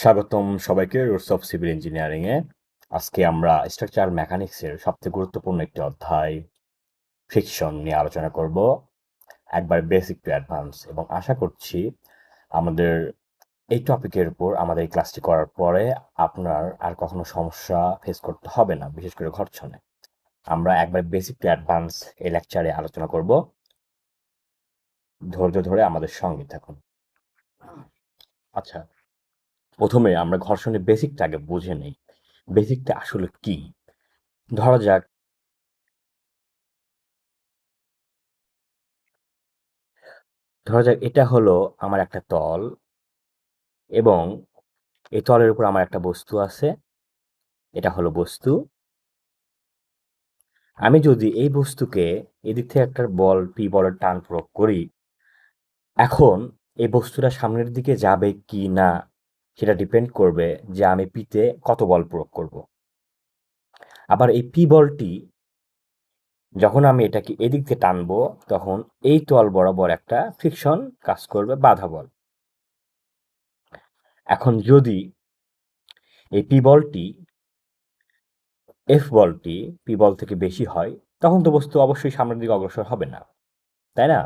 স্বাগতম সবাইকে roots of civil engineering এ। আজকে আমরা স্ট্রাকচার মেকানিক্সের সবচেয়ে গুরুত্বপূর্ণ একটি অধ্যায় ফ্রিকশন নিয়ে আলোচনা করব, একবার বেসিক টু অ্যাডভান্স। এবং আশা করছি আমাদের এই টপিকের উপর আমাদের এই ক্লাসটি করার পরে আপনার আর কখনো সমস্যা ফেস করতে হবে না, বিশেষ করে ঘর্ষণে। আমরা একবার বেসিক টু অ্যাডভান্স এই লেকচারে আলোচনা করব। ধৈর্য ধরে আমাদের সঙ্গে থাকুন। আচ্ছা, প্রথমে আমরা ঘর্ষণের বেসিকটা আগে বুঝে নেই। বেসিকটা আসলে কি? ধরা যাক এটা হলো আমার একটা তল, এবং এই তলের উপর আমার একটা বস্তু আছে। এটা হলো বস্তু। আমি যদি এই বস্তুকে এদিক থেকে একটা বল পি বলের টান প্রয়োগ করি, এখন এই বস্তুটা সামনের দিকে যাবে কি না সেটা ডিপেন্ড করবে যে আমি পিতে কত বল প্রয়োগ করব। আবার এই পি বলটি যখন আমি এটাকে এদিক থেকে টানবো, তখন এই তল বরাবর একটা ফ্রিকশন কাজ করবে, বাধা বল। এখন যদি এই পি বলটি এফ বলটি পি বল থেকে বেশি হয়, তখন তো বস্তু অবশ্যই সামনের দিকে অগ্রসর হবে না, তাই না?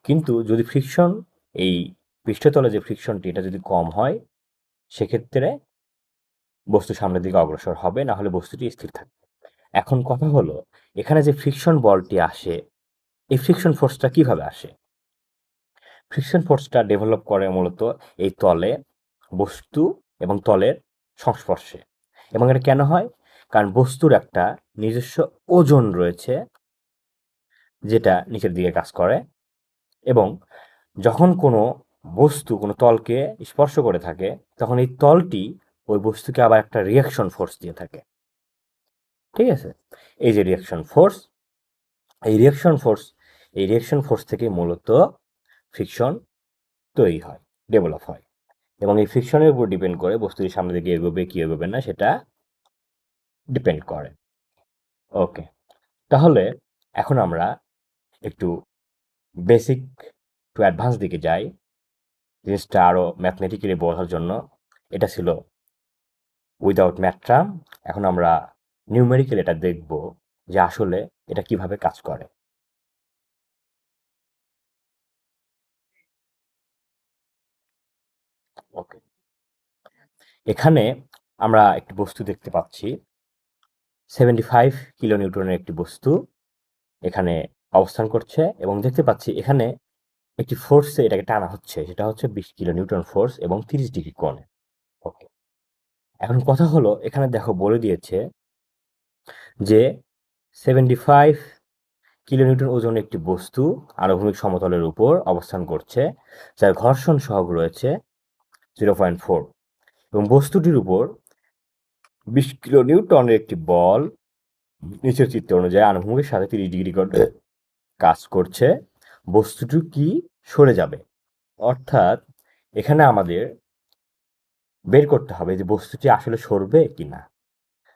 কিন্তু যদি ফ্রিকশন, এই পৃষ্ঠতলে যে ফ্রিকশনটি এটা যদি কম হয়, সেক্ষেত্রে বস্তু সামনের দিকে অগ্রসর হবে, না হলে বস্তুটি স্থির থাকবে। এখন কথা হলো, এখানে যে ফ্রিকশন বলটি আসে, এই ফ্রিকশন ফোর্সটা কিভাবে আসে? ফ্রিকশন ফোর্সটা ডেভেলপ করে মূলত এই তলে বস্তু এবং তলের সংস্পর্শে। এবং এটা কেন হয়? কারণ বস্তুর একটা নিজস্ব ওজন রয়েছে, যেটা নিচের দিকে কাজ করে। এবং যখন কোনো বস্তু কোনো তলকে স্পর্শ করে থাকে, তখন এই তলটি ওই বস্তুকে আবার একটা রিয়াকশন ফোর্স দিয়ে থাকে। ঠিক আছে? এই যে রিয়াকশন ফোর্স, এই রিয়াকশন ফোর্স এই রিয়াকশন ফোর্স থেকে মূলত ফ্রিকশন তৈরি হয়, ডেভেলপ হয়। এবং এই ফ্রিকশনের উপর ডিপেন্ড করে বস্তুটি সামনের দিকে এগোবে কি এগোবে না, সেটা ডিপেন্ড করে। ওকে, তাহলে এখন আমরা একটু বেসিক টু অ্যাডভান্স দিকে যাই, জিনিসটা আরো ম্যাথমেটিক্যালি বোঝার জন্য। এটা ছিল উইদাউট ম্যাথ। এখন আমরা নিউমেরিক্যাল এটা দেখব যে আসলে এটা কিভাবে কাজ করে। ওকে, এখানে আমরা একটি বস্তু দেখতে পাচ্ছি, 75 কিলো নিউটনের একটি বস্তু এখানে অবস্থান করছে, এবং দেখতে পাচ্ছি এখানে একটি ফোর্সে এটাকে টানা হচ্ছে, সেটা হচ্ছে 20 কিলো নিউটন ফোর্স এবং 30 ডিগ্রি কোণে। ওকে, এখন কথা হলো, এখানে দেখো বলে দিয়েছে যে 75 কিলোনিউটন ওজনের একটি বস্তু আনুভূমিক সমতলের উপর অবস্থান করছে, যার ঘর্ষণ সহগ রয়েছে 0.4, এবং বস্তুটির উপর 20 কিলোনিউটনের একটি বল নিচের চিত্র অনুযায়ী আনুভূমিকের সাথে 30 ডিগ্রি কোণে কাজ করছে। বস্তুটি কি সরে যাবে? অর্থাৎ এখানে আমাদের বের করতে হবে যে বস্তুটি আসলে সরবে কি না।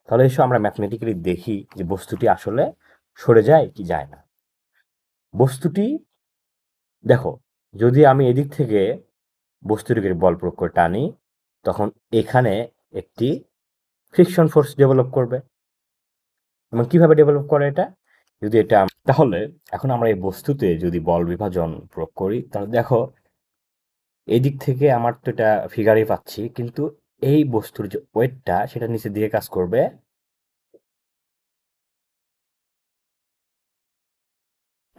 তাহলে এসব আমরা ম্যাথমেটিক্যালি দেখি যে বস্তুটি আসলে সরে যায় কি যায় না। বস্তুটি, দেখো, যদি আমি এদিক থেকে বস্তুটিকে বল প্রয়োগ করে টানি, তখন এখানে একটি ফ্রিকশন ফোর্স ডেভেলপ করবে। এবং কিভাবে ডেভেলপ করে এটা? যদি এটা, তাহলে এখন আমরা এই বস্তুতে যদি বল বিভাজন প্রয়োগ করি, তাহলে দেখো এদিক থেকে আমার তো এটা ফিগারই পাচ্ছি, কিন্তু এই বস্তুর যে ওয়েটটা সেটা নিচের দিকে কাজ করবে,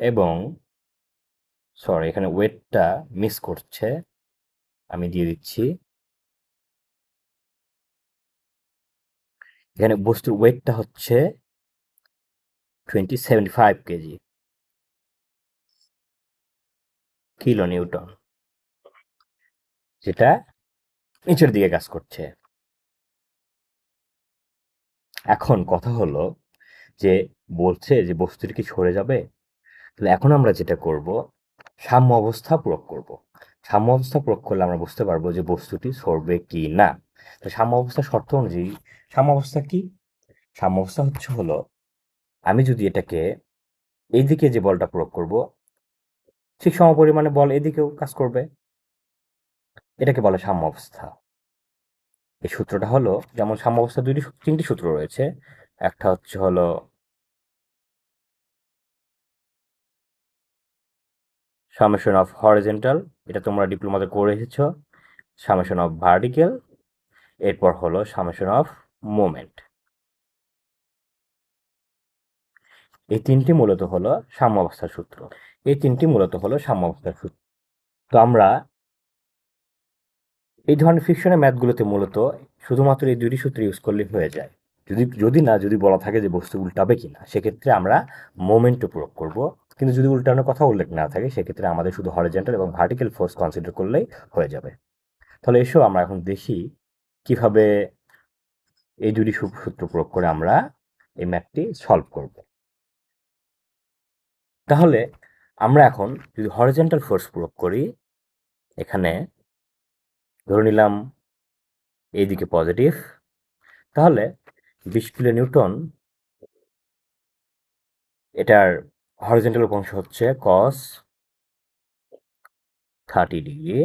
এবং সরি, এখানে ওয়েটটা মিস করছে, আমি দিয়ে দিচ্ছি। এখানে বস্তুর ওয়েটটা হচ্ছে 75 কেজি, কিলো নিউটন, যেটা নিচের দিকে কাজ করছে। এখন কথা হলো যে বলছে যে বস্তুটি কি সরে যাবে। তাহলে এখন আমরা যেটা করব, সাম্য অবস্থা প্রয়োগ করব। সাম্য অবস্থা প্রয়োগ করলে আমরা বুঝতে পারবো যে বস্তুটি সরবে কি না। তো সাম্য অবস্থা শর্ত অনুযায়ী, সাম্য অবস্থা কি? সাম্য অবস্থা হলো, আমি যদি এটাকে এইদিকে যে বলটা প্রয়োগ করব, ঠিক সমপরিমাণে বল এদিকেও কাজ করবে, এটাকে বলে সাম্য অবস্থা। এই সূত্রটা হলো, যেমন সাম্যাবস্থা তিনটি সূত্র রয়েছে। একটা হচ্ছে হলো সামেশন অফ হরিজেন্টাল, এটা তোমরা ডিপ্লোমাতে করে এসেছো। সামেশন অফ ভার্টিক্যাল, এরপর হলো সামেশন অফ মোমেন্ট। এই তিনটি মূলত হলো সাম্যাবস্থার সূত্র। তো আমরা এই ধরনের ফ্রিকশনের ম্যাথগুলোতে মূলত শুধুমাত্র এই দুইটি সূত্র ইউজ করলে হয়ে যায়। যদি বলা থাকে যে বস্তু উল্টাবে কিনা, সেক্ষেত্রে আমরা মোমেন্টও প্রয়োগ করব। কিন্তু যদি উল্টানোর কথা উল্লেখ না থাকে, সেক্ষেত্রে আমাদের শুধু হরিজন্টাল এবং ভার্টিক্যাল ফোর্স কনসিডার করলেই হয়ে যাবে। তাহলে এসো আমরা এখন দেখি কিভাবে এই দুটি সূত্র প্রয়োগ করে আমরা এই ম্যাথটি সলভ করব। তাহলে আমরা এখন যদি হরিজন্টাল ফোর্স প্রয়োগ করি, এখানে ধরে নিলাম এইদিকে পজিটিভ, তাহলে 20 কিলো নিউটন, এটার হরিজন্টাল অংশ হচ্ছে cos 30 ডিগ্রি,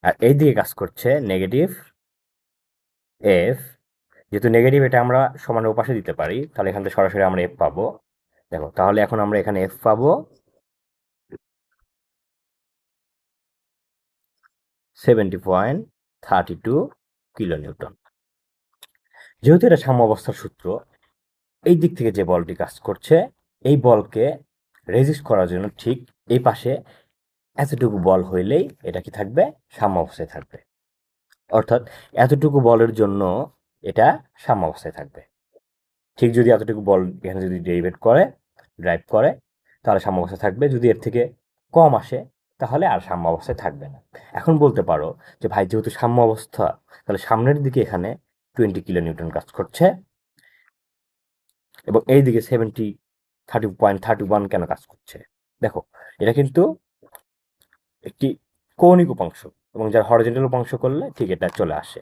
আর এই দিকে কাজ করছে নেগেটিভ এফ। যেহেতু নেগেটিভ, এটা আমরা সমানের ওপাশে দিতে পারি, তাহলে এখান থেকে সরাসরি আমরা এফ পাবো। দেখো, তাহলে এখন আমরা এখানে এফ পাবো 70.32 কিলো নিউটন। যেহেতু এটা সাম্য অবস্থার সূত্র, এই দিক থেকে যে বলটি কাজ করছে, এই বলকে রেজিস্ট করার জন্য ঠিক এই পাশে এতটুকু বল হইলেই এটা কি থাকবে, সাম্য অবস্থায় থাকবে। অর্থাৎ এতটুকু বলের জন্য এটা সাম্য অবস্থায় থাকবে। ঠিক যদি এতটুকু বল এখানে যদি ড্রাইভ করে, তাহলে সাম্য অবস্থায় থাকবে। যদি এর থেকে কম আসে, তাহলে আর সাম্য অবস্থায় থাকবে না। এখন বলতে পারো যে ভাই, যেহেতু সাম্য অবস্থা, তাহলে সামনের দিকে এখানে 20 কিলো নিউটন কাজ করছে, এবং এই দিকে 30.31 কেন কাজ করছে। দেখো, এটা কিন্তু একটি কৌণিক উপাংশ, এবং যার হরিজন্টাল উপাংশ করলে ঠিক এটা চলে আসে।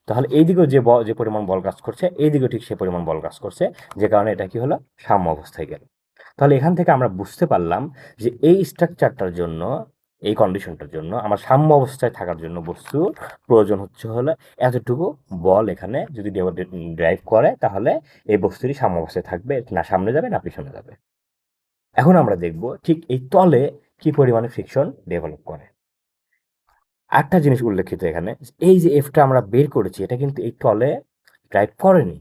তাহলে এই দিকেও যে পরিমাণ বল কাজ করছে, এই দিকেও ঠিক সে পরিমাণ বল কাজ করছে, যে কারণে এটা কি হলো, সাম্য অবস্থায় গেল। তাহলে এখান থেকে আমরা বুঝতে পারলাম যে এই স্ট্রাকচারটার জন্য, এই কন্ডিশনটার জন্য আমার সাম্য অবস্থায় থাকার জন্য বস্তুর প্রয়োজন হচ্ছে হলো এতটুকু বল এখানে যদি ড্রাইভ করে, তাহলে এই বস্তুটি সাম্য অবস্থায় থাকবে, না সামনে যাবে না পিছনে যাবে। এখন আমরা দেখব ঠিক এই তলে কি পরিমাণে ফ্রিকশন ডেভেলপ করে। একটা জিনিস উল্লেখিত এখানে, এই যে এফটা আমরা বের করেছি, এটা কিন্তু এই তলে ড্রাইভ করেনি।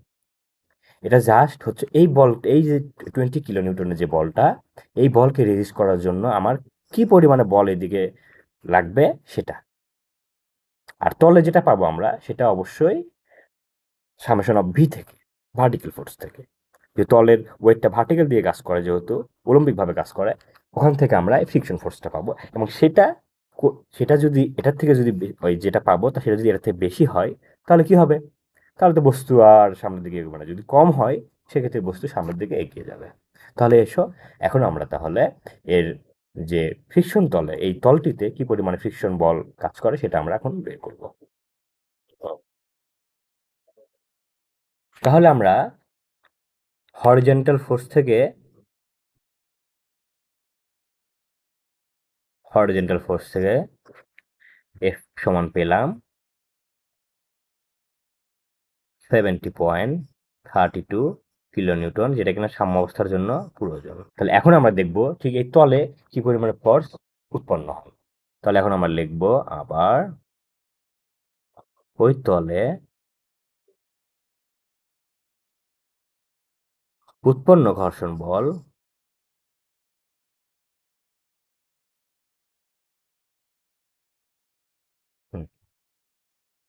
এটা জাস্ট হচ্ছে এই যে 20 কিলো নিউটনের যে বলটা, এই বলকে রেজিস্ট করার জন্য আমার কি পরিমাণে বল এদিকে লাগবে সেটা। আর তলে যেটা পাবো আমরা, সেটা অবশ্যই সামেশন অফ ভি থেকে, ভার্টিক্যাল ফোর্স থেকে। যে তলের ওয়েটটা ভার্টিক্যাল দিয়ে কাজ করে, যেহেতু অলম্বিকভাবে কাজ করে, ওখান থেকে আমরা এই ফ্রিকশন ফোর্সটা পাবো। এবং সেটা যদি এটার থেকে যদি ওই যেটা পাবো তা সেটা যদি এটার থেকে বেশি হয়, তাহলে কি হবে, তাহলে তো বস্তু আর সামনের দিকে এগোবে না। যদি কম হয়, সেক্ষেত্রে বস্তু সামনের দিকে এগিয়ে যাবে। তাহলে এসো, এখন আমরা তাহলে এর যে ফ্রিকশন তলে, এই তলটিতে কি পরিমাণে ফ্রিকশন বল কাজ করে সেটা আমরা এখন বের করব। তাহলে আমরা হরিজন্টাল ফোর্স থেকে এফ সমান পেলাম 70.32 কিলো নিউটন, যেটা কিনা সাম্য অবস্থার জন্য প্রয়োজন। তাহলে এখন আমরা দেখব ঠিক এই তলে কি পরিমাণে ফোর্স উৎপন্ন হয়। তাহলে এখন আমরা লিখব আবার, ওই তলে উৎপন্ন ঘর্ষণ বল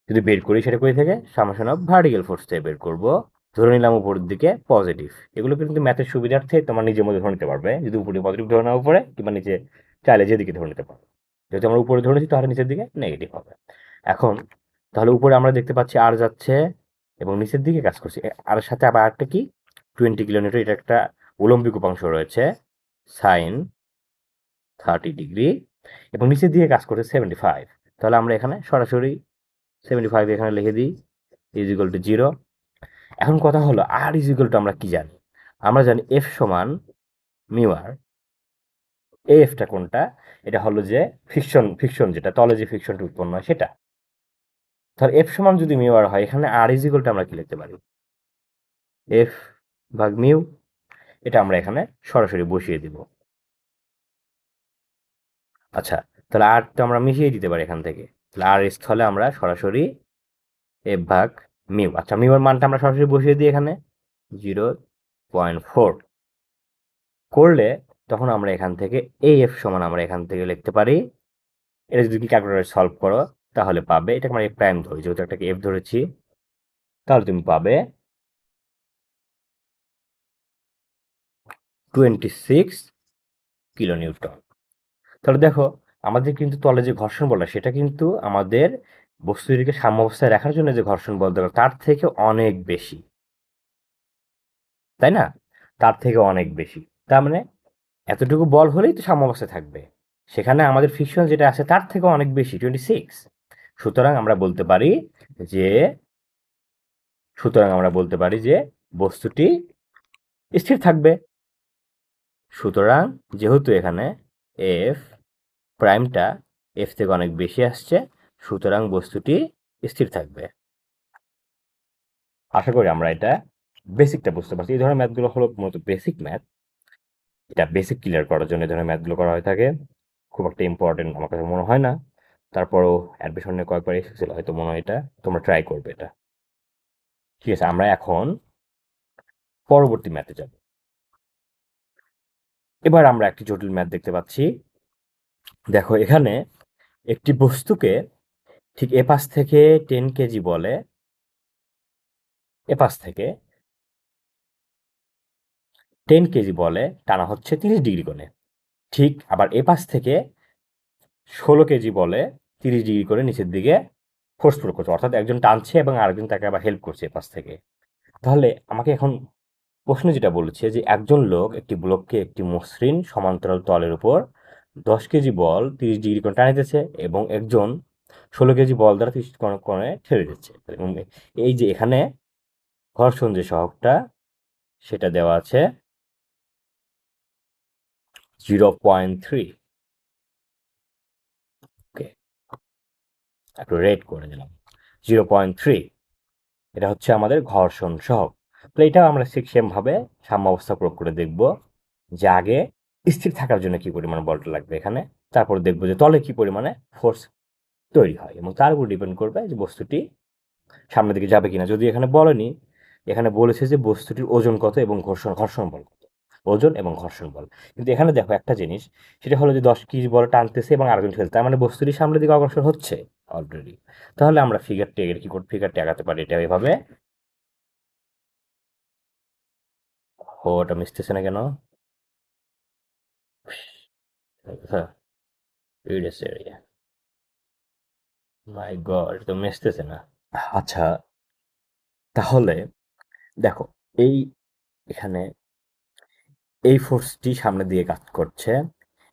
যদি বের করি, সেটা করে থেকে সামেশন অফ ভার্টিক্যাল ফোর্স থেকে বের করব। ধরে নিলাম উপরের দিকে পজিটিভ। এগুলো কিন্তু ম্যাথের সুবিধার্থে তোমার নিজের মধ্যে ধরে নিতে পারবে, যদি উপরে পজিটিভ ধরে নেওয়া উপরে, কিংবা নিচে চাইলে যেদিকে ধরে নিতে পারবে। যেহেতু আমরা উপরে ধরে নিচ্ছি, তাহলে নিচের দিকে নেগেটিভ হবে। এখন তাহলে উপরে আমরা দেখতে পাচ্ছি আর যাচ্ছে, এবং নিচের দিকে কাজ করছে। আর সাথে আবার একটা কি, 20 কিলোমিটার, এটা একটা উলম্বিক উপাংশ রয়েছে সাইন 30 ডিগ্রি, এবং নিচের দিকে কাজ করছে 75। তাহলে আমরা এখানে সরাসরি 75 এখানে লিখে দিই, ইজ ইকুয়াল টু 0। এখন কথা হলো, আর ইজ ইকুয়াল টু আমরা কি জানি? আমরা জানি এফ সমান মিউ আর। এই এফটা কোনটা? এটা হলো যে ফ্রিকশন যেটা তলে যে ফ্রিকশনটা উৎপন্ন হয় সেটা। তাহলে এফ সমান যদি মিউ আর হয়, এখানে আর ইজ ইকুয়াল টু আমরা কি লিখতে পারি? এফ ভাগ মিউ। এটা আমরা এখানে সরাসরি বসিয়ে দিব। আচ্ছা, তাহলে আর তো আমরা মিশিয়ে দিতে পারি এখান থেকে। তাহলে আর স্থলে আমরা সরাসরি এফ ভাগ মিউ। আচ্ছা, মিউ এর মানটা আমরা সরাসরি বসিয়ে দিই এখানে 0.4 করলে তখন আমরা এখান থেকে এই এফ সমান আমরা এখান থেকে লিখতে পারি। এটা যদি তুমি ক্যালকুলেটরে সলভ করো তাহলে পাবে, এটাকে আমরা এফ প্রাইম ধরি, যেহেতু একটাকে এফ ধরেছি, তাহলে তুমি পাবে 26 কিলো নিউটন। তাহলে দেখো, আমাদের কিন্তু তলে যে ঘর্ষণ বলটা সেটা কিন্তু আমাদের বস্তুটিকে সাম্যাবস্থায় রাখার জন্য যে ঘর্ষণ বল দরকার তার থেকে অনেক বেশি, তাই না? তার থেকে অনেক বেশি। তার মানে এতটুকু বল হলেই তো সাম্যাবস্থায় থাকবে, সেখানে আমাদের ফ্রিকশন যেটা আছে তার থেকে অনেক বেশি 26। সুতরাং আমরা বলতে পারি যে সুতরাং আমরা বলতে পারি যে বস্তুটি স্থির থাকবে। সুতরাং যেহেতু এখানে এফ প্রাইমটা এফ থেকে অনেক বেশি আসছে, সুতরাং বস্তুটি স্থির থাকবে। আশা করি আমরা এটা বেসিকটা বুঝতে পারছি। এই ধরনের ম্যাথগুলো হলো মূলত বেসিক ম্যাথ। এটা বেসিক ক্লিয়ার করার জন্য এই ধরনের ম্যাথগুলো করা হয়ে থাকে। খুব একটা ইম্পর্টেন্ট আমার কাছে মনে হয় না, তারপরও অ্যাডমিশন নিয়ে কয়েকবার এসেছিল, হয়তো মনে হয় এটা তোমরা ট্রাই করবে এটা। ঠিক আছে, আমরা এখন পরবর্তী ম্যাথে যাব। এবার আমরা একটি জটিল ম্যাথ দেখতে পাচ্ছি। দেখো, এখানে একটি বস্তুকে ঠিক এপাশ থেকে 10 কেজি বলে, এপাশ থেকে 10 কেজি বলে টানা হচ্ছে 30 ডিগ্রি কোণে। ঠিক আবার এপাশ থেকে 16 কেজি বলে 30 ডিগ্রি করে নিচের দিকে ফোর্স প্রয়োগ করছে, অর্থাৎ একজন টানছে এবং আরেকজন তাকে আবার হেল্প করছে এপাশ থেকে। তাহলে আমাকে এখন প্রশ্ন যেটা বলেছে যে একজন লোক একটি ব্লককে একটি মসৃণ সমান্তরাল তলের উপর 10 কেজি বল 30 ডিগ্রি কোণে টানিতেছে এবং একজন 16 কেজি বল দ্বারা 30 কোণে ঠেলে দিচ্ছে। এবং এই যে এখানে ঘর্ষণ যে সহগটা সেটা দেওয়া আছে 0.3। ওকে, একটু রেড করে দিলাম 0.3। এটা হচ্ছে আমাদের ঘর্ষণ সহগ। তো এটাও আমরা ঠিক সেমভাবে সাম্যাবস্থা প্রয়োগ করে দেখব যে আগে স্থির থাকার জন্য কি পরিমাণ বলটা লাগবে এখানে, তারপর দেখবো যে তলে কি পরিমাণে ফোর্স তৈরি হয় এবং তার উপর ডিপেন্ড করবে যে বস্তুটি সামনের দিকে যাবে কিনা। যদি এখানে বলেনি, এখানে বলেছে যে বস্তুটির ওজন কত এবং ঘর্ষণ বল কত, ওজন এবং ঘর্ষণ বল। কিন্তু এখানে দেখো একটা জিনিস, সেটা হলো যে 10 কেজি বল টানতেছে এবং আরেকজন ঠেলছে, তার মানে বস্তুটি সামনের দিকে অগ্রসর হচ্ছে অলরেডি। তাহলে আমরা ফিগারটি আগাতে পারি এটা এভাবে। ওটা মিশতেছে না কেন? হ্যাঁ, রিডাস এরিয়া, মাই গড, এটা তো মিশতেছে না। আচ্ছা, তাহলে দেখো, এই এখানে এই ফোর্সটি সামনের দিকে কাজ করছে,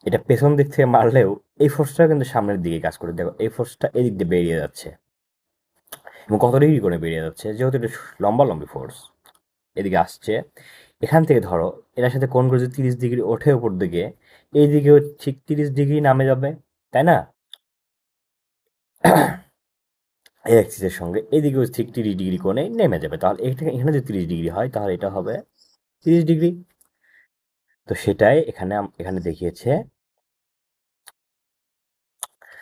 এটা পেছন দিক থেকে মারলেও এই ফোর্সটা কিন্তু সামনের দিকে কাজ করে। দেখো, এই ফোর্সটা এদিক দিয়ে বেরিয়ে যাচ্ছে এবং কত ডিগ্রি করে বেরিয়ে যাচ্ছে, যেহেতু এটা লম্বি ফোর্স এদিকে আসছে। এখান থেকে ধরো এটার সাথে কোণ করে যদি 30 ডিগ্রি ওঠে উপর দিকে, এই দিকেও ঠিক 30 ডিগ্রি নামে যাবে, তাই না? এই অ্যাক্সিসের সঙ্গে এদিকেও ঠিক 30 ডিগ্রি কোণে নেমে যাবে। তাহলে এটা এখানে যদি 30 ডিগ্রি হয় তাহলে এটা হবে 30 ডিগ্রি। তো সেটাই এখানে এখানে দেখিয়েছে।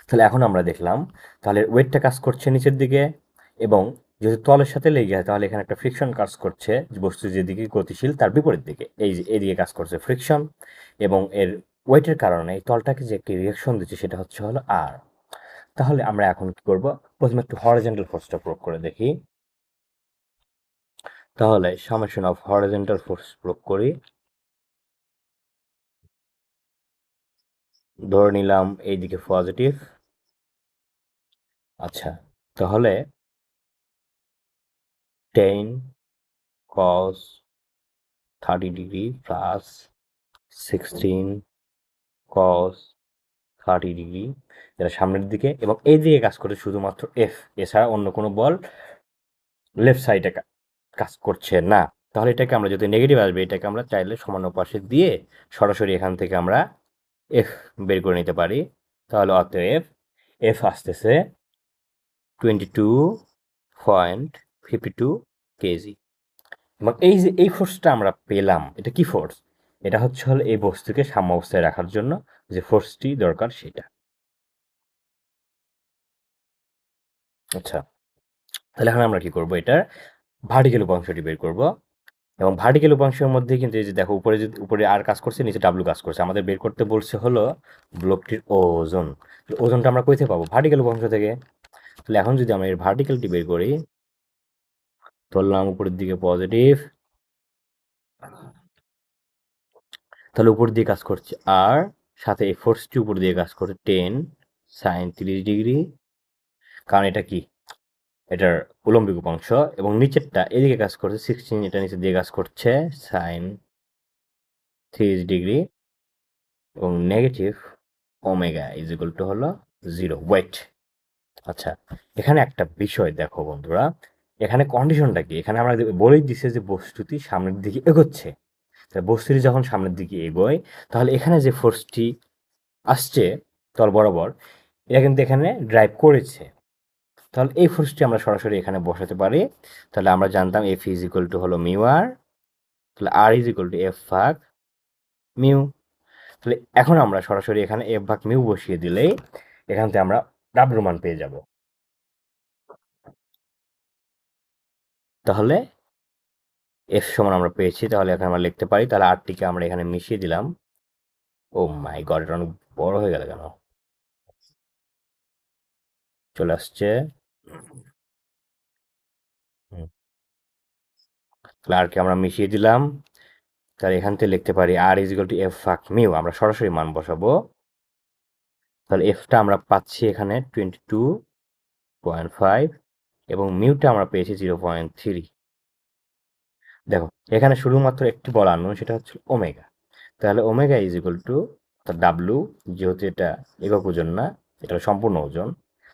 তাহলে এখন আমরা দেখলাম, তাহলে ওয়েটটা কাজ করছে নিচের দিকে এবং যেহেতু তলের সাথে লেগে যায় তাহলে এখানে একটা ফ্রিকশন কাজ করছে, বস্তু যেদিকে গতিশীল তার বিপরীত দিকে, এই যে এদিকে কাজ করছে ফ্রিকশন, এবং এর ওয়েটের কারণে এই তলটাকে যে একটি রিয়াকশন দিচ্ছে সেটা হলো আর। তাহলে আমরা এখন কি করব, প্রথমে একটু হরিজন্টাল ফোর্সটা প্রয়োগ করে দেখি। তাহলে সামেশন অফ হরিজন্টাল ফোর্স প্রয়োগ করি। ধরে নিলাম এইদিকে পজিটিভ। আচ্ছা, তাহলে 10 cos 30 degree plus 16 cos 30 degree, যেটা সামনের দিকে এবং এই দিকে কাজ করে শুধুমাত্র এফ, এছাড়া অন্য কোনো বল লেফট সাইডে কাজ করছে না। তাহলে এটাকে আমরা যদি নেগেটিভ আসবে, এটাকে আমরা চাইলে সমানুপাশে দিয়ে সরাসরি এখান থেকে আমরা এফ বের করে নিতে পারি। তাহলে অতএব এফ আসতেছে 22.52 কেজি। এবং এই যে এই ফোর্সটা আমরা পেলাম, এটা কি ফোর্স? এটা হচ্ছে হলো এই বস্তুকে সাম্য অবস্থায় রাখার জন্য যে ফোর্সটি দরকার সেটা। আচ্ছা, তাহলে এখন আমরা কি করব? এটার ভার্টিক্যাল উপাংশটি বের করব। এবং ভার্টিক্যাল উপাংশের মধ্যে কিন্তু এই যে দেখো উপরে যদি উপরে আর কাজ করছে, নিচে ডাব্লু কাজ করছে। আমাদের বের করতে বলছে হলো ব্লকটির ওজন। ওজনটা আমরা কই থেকে পাবো? ভার্টিক্যাল উপাংশ থেকে। তাহলে এখন যদি আমরা এর ভার্টিক্যালটি বের করি, ধরলাম উপরের দিকে পজিটিভ, তাহলে উপর দিয়ে কাজ করছে আর, সাথে এই ফোর্সটি উপর দিয়ে কাজ করছে 10 sin 30 ডিগ্রি। কারণ এটা কি? এটার উলম্বিক উপাংশ। এবং নিচেরটা এদিকে কাজ করছে 16, এটা নিচে দিয়ে কাজ করছে sin 30 ডিগ্রি। এবং negative omega is equal to হলো 0 ওয়েট। আচ্ছা, এখানে একটা বিষয় দেখো বন্ধুরা, এখানে কন্ডিশনটা কি? এখানে আমরা বলেই দিছে যে বস্তুটি সামনের দিকে এগোচ্ছে। বস্তুটি যখন সামনের দিকে এগোয়, তাহলে এখানে যে ফোর্সটি আসছে তল বরাবর, এটা কিন্তু এখানে ড্রাইভ করেছে। তাহলে এই ফোর্সটি আমরা সরাসরি এখানে বসাতে পারি। তাহলে আমরা জানতাম এফ ইজ ইকুয়াল টু হলো মিউ আর, তাহলে আর ইজ ইকুয়াল টু এফ ভাগ মিউ। তাহলে এখন আমরা সরাসরি এখানে এফ ভাগ মিউ বসিয়ে দিলেই এখান থেকে আমরা ডাব্লুর মান পেয়ে যাব। তাহলে এফ সমান আমরা পেয়েছি, তাহলে এখন আমরা লিখতে পারি। তাহলে আরটিকে আমরা এখানে মিশিয়ে দিলাম। ও মাই গড, এটা অনেক বড় হয়ে গেল কেন? চলে আসছে। তাহলে আরকে আমরা মিশিয়ে দিলাম। তাহলে এখান থেকে লিখতে পারি আর ইজ ইকুয়াল টু এফ ভাগ মিউ। আমরা সরাসরি মান বসাবো। তাহলে এফটা আমরা পাচ্ছি এখানে 22.5 এবং মিউটা আমরা পেয়েছি 0.3। দেখো এখানে শুধুমাত্র একটি বল আননোন, সেটা হচ্ছে ওমেগা। তাহলে omega is equal to W, যেহেতু এটা একক ওজন না, এটা সম্পূর্ণ ওজন।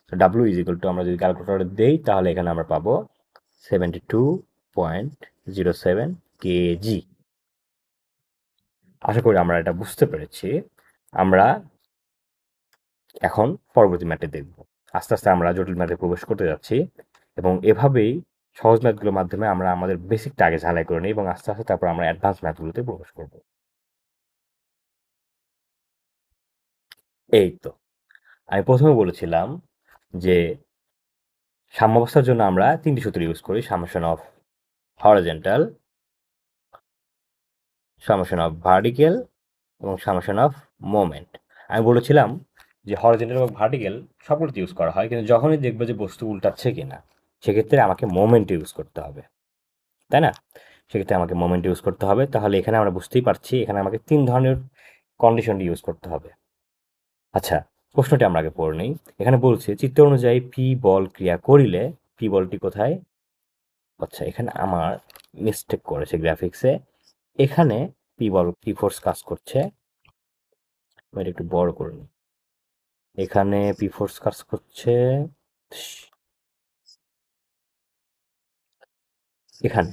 তো ডাব্লু ইজ ইকুয়াল টু আমরা যদি ক্যালকুলেটরে দেই, তাহলে এখানে আমরা পাবো 72.07 কেজি। আশা করি আমরা এটা বুঝতে পেরেছি। আমরা এখন পরবর্তী ম্যাথে দেখব। আস্তে আস্তে আমরা জটিল ম্যাথে প্রবেশ করতে যাচ্ছি এবং এভাবেই সহজ ম্যাথগুলোর মাধ্যমে আমরা আমাদের বেসিকটা আগে ঝালাই করে নিই এবং আস্তে আস্তে তারপর আমরা অ্যাডভান্স ম্যাথগুলোতে প্রবেশ করব। এই তো আমি প্রথমে বলেছিলাম যে সাম্যাবস্থার জন্য আমরা তিনটি সূত্র ইউজ করি: summation of horizontal, summation of vertical এবং সামেশন অফ মোমেন্ট। আমি বলেছিলাম যে হরিজন্টাল এবং ভার্টিক্যাল সবগুলোতে ইউজ করা হয়, কিন্তু যখনই দেখবে যে বস্তু উল্টাচ্ছে কিনা, সেক্ষেত্রে আমাকে মোমেন্ট ইউজ করতে হবে, তাই না? সেক্ষেত্রে আমাকে মোমেন্ট ইউজ করতে হবে। তাহলে এখানে আমরা বুঝতেই পারছি এখানে আমাকে তিন ধরনের কন্ডিশন ইউজ করতে হবে। আচ্ছা, প্রশ্নটি আমরা আগে পড়ে নিই। এখানে বলছে চিত্র অনুযায়ী পি বল ক্রিয়া করিলে পি বলটি কোথায়? আচ্ছা, এখানে আমার মিস্টেক করেছে গ্রাফিক্সে। এখানে পি বল পি ফোর্স কাজ করছে, আমি এটা একটু বড় করে নিই। এখানে পি ফোর্স কাজ করছে এখানে।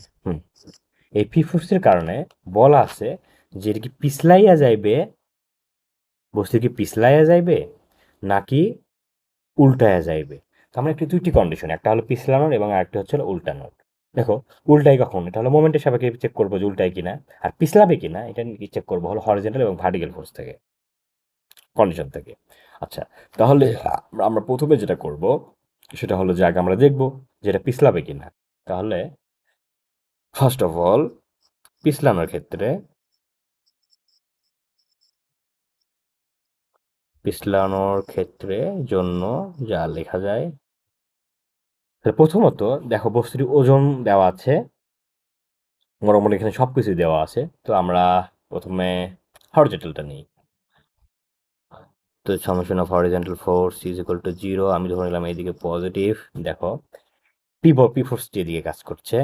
এই পি ফোর্সের কারণে বলা আছে যে এটা কি পিছলাইয়া যাইবে, বস্তু কি পিছলাইয়া যাইবে নাকি উল্টায়া যাইবে। তো আমরা একটু দুইটি কন্ডিশন, একটা হলো পিছলানোর এবং আরেকটা হচ্ছে হলো উল্টানোর। দেখো উল্টাই কখন? এটা হলো মোমেন্টের সাপেক্ষে চেক করবো যে উল্টাই কিনা, আর পিছলাবে কিনা এটা চেক করবো হলো হরিজন্টাল এবং ভার্টিক্যাল ফোর্স থেকে, কন্ডিশন থেকে। আচ্ছা, তাহলে আমরা প্রথমে যেটা করব সেটা হলো যে আগে আমরা দেখবো যে এটা পিছলাবে কিনা। তাহলে ফার্স্ট অফ অল পিছলানোর ক্ষেত্রে, জন্য যা লেখা যায়, প্রথমত দেখো বস্তুটি ওজন দেওয়া আছে, মোটামুটি এখানে সব কিছুই দেওয়া আছে। তো আমরা প্রথমে হরিজন্টালটা নিই। তো summation of horizontal force is equal to 0। আমি ধরে নিলাম এইদিকে পজিটিভ। দেখো পি ফোর্স এদিকে কাজ করছে।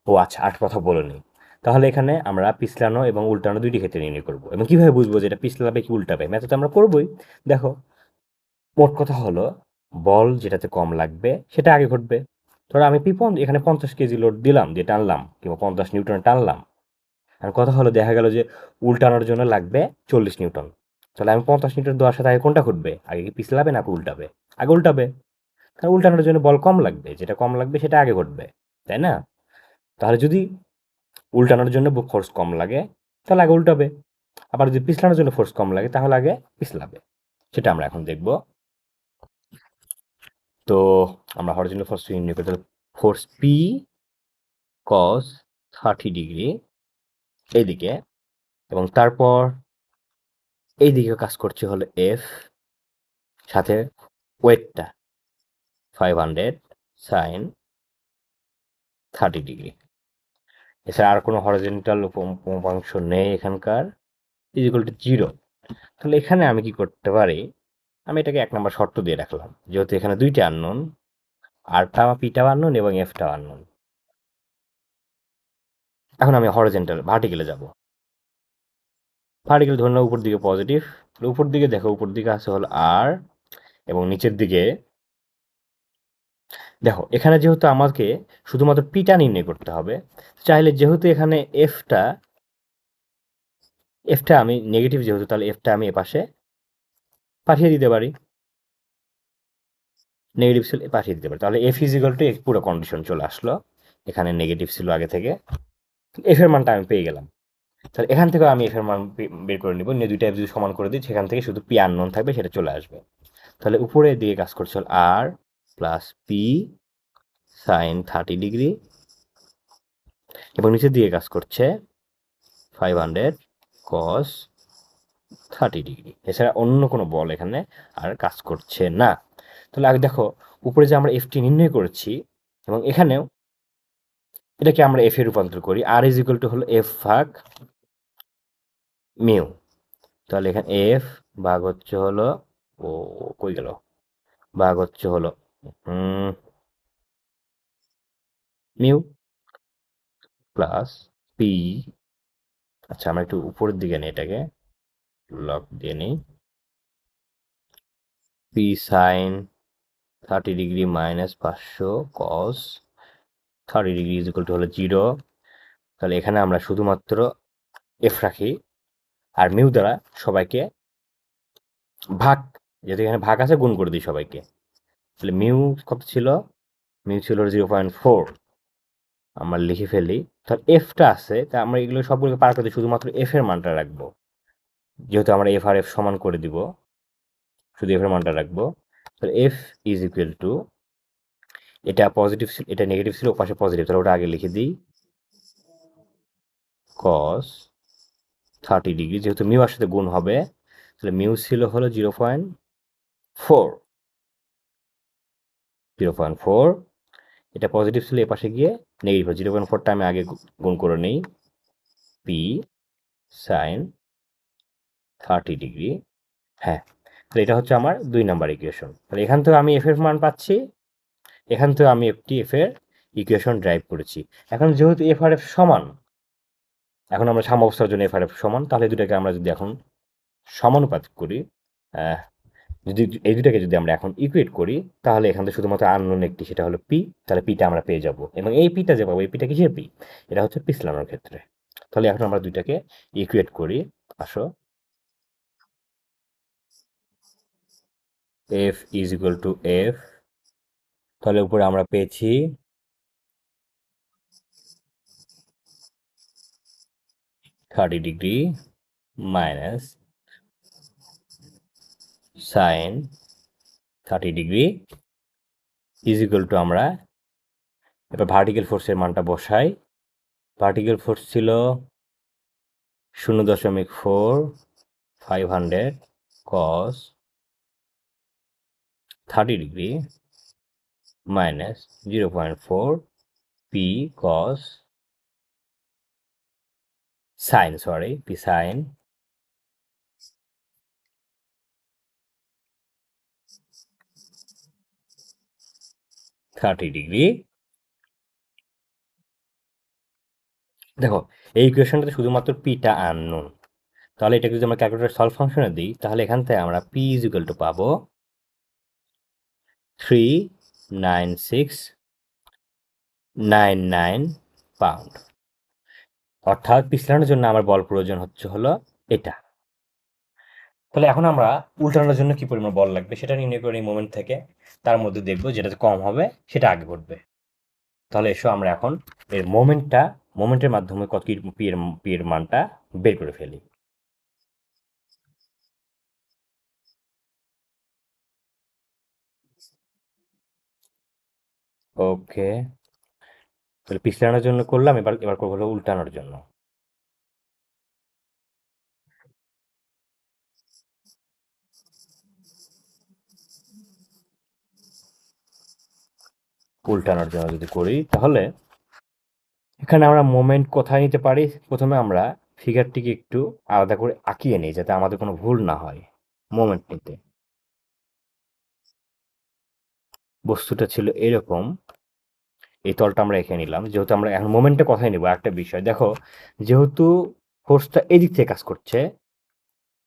ও আচ্ছা, আট কথা বলে নিই। তাহলে এখানে আমরা পিছলানো এবং উল্টানো দুইটি ক্ষেত্রে নির্ণয় করবো। এবং কিভাবে বুঝবো যে এটা পিছলাবে কি উল্টাবে? ম্যাথে তো আমরা করবোই। দেখো মোট কথা হলো বল যেটাতে কম লাগবে সেটা আগে ঘটবে। ধরো আমি এখানে 50 কেজি লোড দিলাম, দিয়ে টানলাম, কিংবা 50 নিউটন টানলাম। আর কথা হলো দেখা গেল যে উল্টানোর জন্য লাগবে 40 নিউটন। তাহলে আমি 50 নিউটন দেওয়ার সাথে আগে কোনটা ঘটবে? আগে কি পিছলাবে নাকি উল্টাবে? আগে উল্টাবে। কারণ উল্টানোর জন্য বল কম লাগবে, যেটা কম লাগবে সেটা আগে ঘটবে, তাই না? তাহলে যদি উল্টানোর জন্য ফোর্স কম লাগে তাহলে আগে উল্টাবে, আবার যদি পিছলানোর জন্য ফোর্স কম লাগে তাহলে আগে পিছলাবে। সেটা আমরা এখন দেখব। তো আমরা হরিজন্টাল ফোর্স নির্ণয় করতে ফোর্স পি কস 30 ডিগ্রি এইদিকে, এবং তারপর এইদিকে কাজ করছে হলো এফ, সাথে ওয়েটটা 500 সাইন 30 ডিগ্রি। এছাড়া আর কোনো হরিজন্টাল উপাংশ নেই এখানকার, ইজিক্যাল টু 0। তাহলে এখানে আমি কি করতে পারি, আমি এটাকে 1 নম্বর শর্ত দিয়ে রাখলাম, যেহেতু এখানে দুইটা আননোন, আরটা পিটাও আননোন এবং এফটাও আননোন। এখন আমি হরিজন্টাল ভার্টিক্যালে যাব। ভার্টিক্যাল ধরে নাও উপর দিকে পজিটিভ, উপর দিকে দেখো, উপর দিকে আছে হলো আর, এবং নিচের দিকে দেখো এখানে যেহেতু আমাকে শুধুমাত্র পিটা নির্ণয় করতে হবে, চাইলে যেহেতু এখানে এফটা এফটা আমি নেগেটিভ, যেহেতু তাহলে এফটা আমি এপাশে পাঠিয়ে দিতে পারি, নেগেটিভ ছিল পাঠিয়ে দিতে পারি। তাহলে এফ ইজিক্যাল টু পুরো কন্ডিশন চলে আসলো, এখানে নেগেটিভ ছিল আগে থেকে, এফ এর মানটা আমি পেয়ে গেলাম। তাহলে এখান থেকে আমি এফ এর মান বের করে নিব, নিয়ে দুইটা এফ যদি সমান করে দিই সেখান থেকে শুধু পি আননোন থাকবে, সেটা চলে আসবে। তাহলে উপরে দিয়ে কাজ করছে হল আর প্লাস পি সাইন 30 ডিগ্রি, এবং নিচের দিকে কাজ করছে 500 কস 30 ডিগ্রি। এছাড়া অন্য কোনো বল এখানে আর কাজ করছে না। তাহলে আগে দেখো উপরে যে আমরা এফটি নির্ণয় করেছি, এবং এখানেও এটাকে আমরা এফ এ রূপান্তর করি, আর ইজ ইকুয়াল টু হলো এফ ভাগ মিউ। তাহলে এখানে এফ ভাগ হচ্ছে হলো, ও কই গেল, ভাগ হচ্ছে হলো মিউ প্লাস পি, আচ্ছা আমরা একটু উপরের দিকে নিই, এটাকে লক দিয়ে নিই, P sign 30 degree minus 500 cos 30 degree is equal to হলো 0। তাহলে এখানে আমরা শুধুমাত্র এফ রাখি, আর মিউ দ্বারা সবাইকে ভাগ, যেহেতু এখানে ভাগ আছে গুণ করে দিই সবাইকে। তাহলে মিউ কত ছিল, মিউ ছিল 0.4, আমরা লিখে ফেলি। তাহলে এফটা আছে, তা আমরা এগুলো সবগুলোকে পার করে শুধুমাত্র এফ এর মানটা রাখবো, যেহেতু আমরা এফ আর এফ সমান করে দিব, শুধু এফ এর মানটা রাখবো। তাহলে এফ ইজ ইকুয়াল টু, এটা পজিটিভ ছিল এটা নেগেটিভ ছিল, ওপাশে পজিটিভ, তাহলে ওটা আগে লিখে দিই, কস 30 ডিগ্রি, যেহেতু মিউ আর সাথে গুণ হবে, তাহলে মিউ ছিল হলো 0.4, এটা পজিটিভ ছিল, এ পাশে গিয়ে নেগেটিভ, 0.4টা আমি আগে গুণ করে নিই, পি সাইন 30 ডিগ্রি। হ্যাঁ, তাহলে এটা হচ্ছে আমার 2 নাম্বার ইকুয়েশন। তাহলে এখান থেকে আমি এফ এর মান পাচ্ছি, এখান থেকে আমি একটি এফ এর ইকুয়েশন ড্রাইভ করেছি। এখন যেহেতু এফ আর এফ সমান, এখন আমরা সাম্যাবস্থার জন্য এফ আর এফ সমান, তাহলে দুটাকে আমরা যদি এখন সমানুপাত করি, যদি এই দুটাকে যদি আমরা এখন ইকুয়েট করি, তাহলে এখান থেকে শুধুমাত্র আননোন একটি, সেটা হলো পি। তাহলে পিটা আমরা পেয়ে যাব, এবং এই পিটা যে পাবো, এই পিটা কিসের পি, এটা হচ্ছে পিছলানোর ক্ষেত্রে। তাহলে এখন আমরা দুইটাকে ইকুয়েট করি, আসো, F is equal to F, তাহলে উপরে আমরা পেয়েছি 30 degree minus sine 30 degree is equal two, আমরা এবার ভার্টিক্যাল ফোর্সের মানটা বসাই। ভার্টিক্যাল ফোর্স ছিল 0.4, 500 কস 30 ডিগ্রি মাইনাস 0.4 পি কস সাইন, পি সাইন 30 ডিগ্রি। দেখো এই ইকুয়েশনটাতে শুধুমাত্র পিটা আননোন, তাহলে এটাকে যদি আমরা ক্যালকুলেটর সলভ ফাংশনে দিই, তাহলে এখান থেকে আমরা পি ইজ ইকুয়াল টু পাবো 39699 পাউন্ড। অর্থাৎ পিছলানোর জন্য আমার বল প্রয়োজন হচ্ছে হলো এটা। তাহলে এখন আমরা উল্টানোর জন্য কি পরিমাণ বল লাগবে সেটা নির্ণয় করি এই মোমেন্ট থেকে। তার মধ্যে দেখবো যেটাতে কম হবে সেটা আগে ঘটবে। তাহলে এসো আমরা এখন এর মোমেন্টের মাধ্যমে কত কি পি এর মানটা বের করে ফেলি। ওকে, তাহলে পিছলানোর জন্য করলাম, এবার এবার করবো হলো উল্টানোর জন্য। উল্টানোর জন্য যদি করি তাহলে এখানে আমরা মোমেন্ট কোথায় নিতে পারি, প্রথমে আমরা ফিগারটিকে একটু আলাদা করে আঁকিয়ে নিই যাতে আমাদের কোনো ভুল না হয়। মোমেন্ট নিতে বস্তুটা ছিল এরকম, এই তলটা আমরা এঁকে নিলাম, যেহেতু আমরা এখন মোমেন্টের কথাই নেবো। একটা বিষয় দেখো, যেহেতু ফোর্সটা এদিক থেকে কাজ করছে,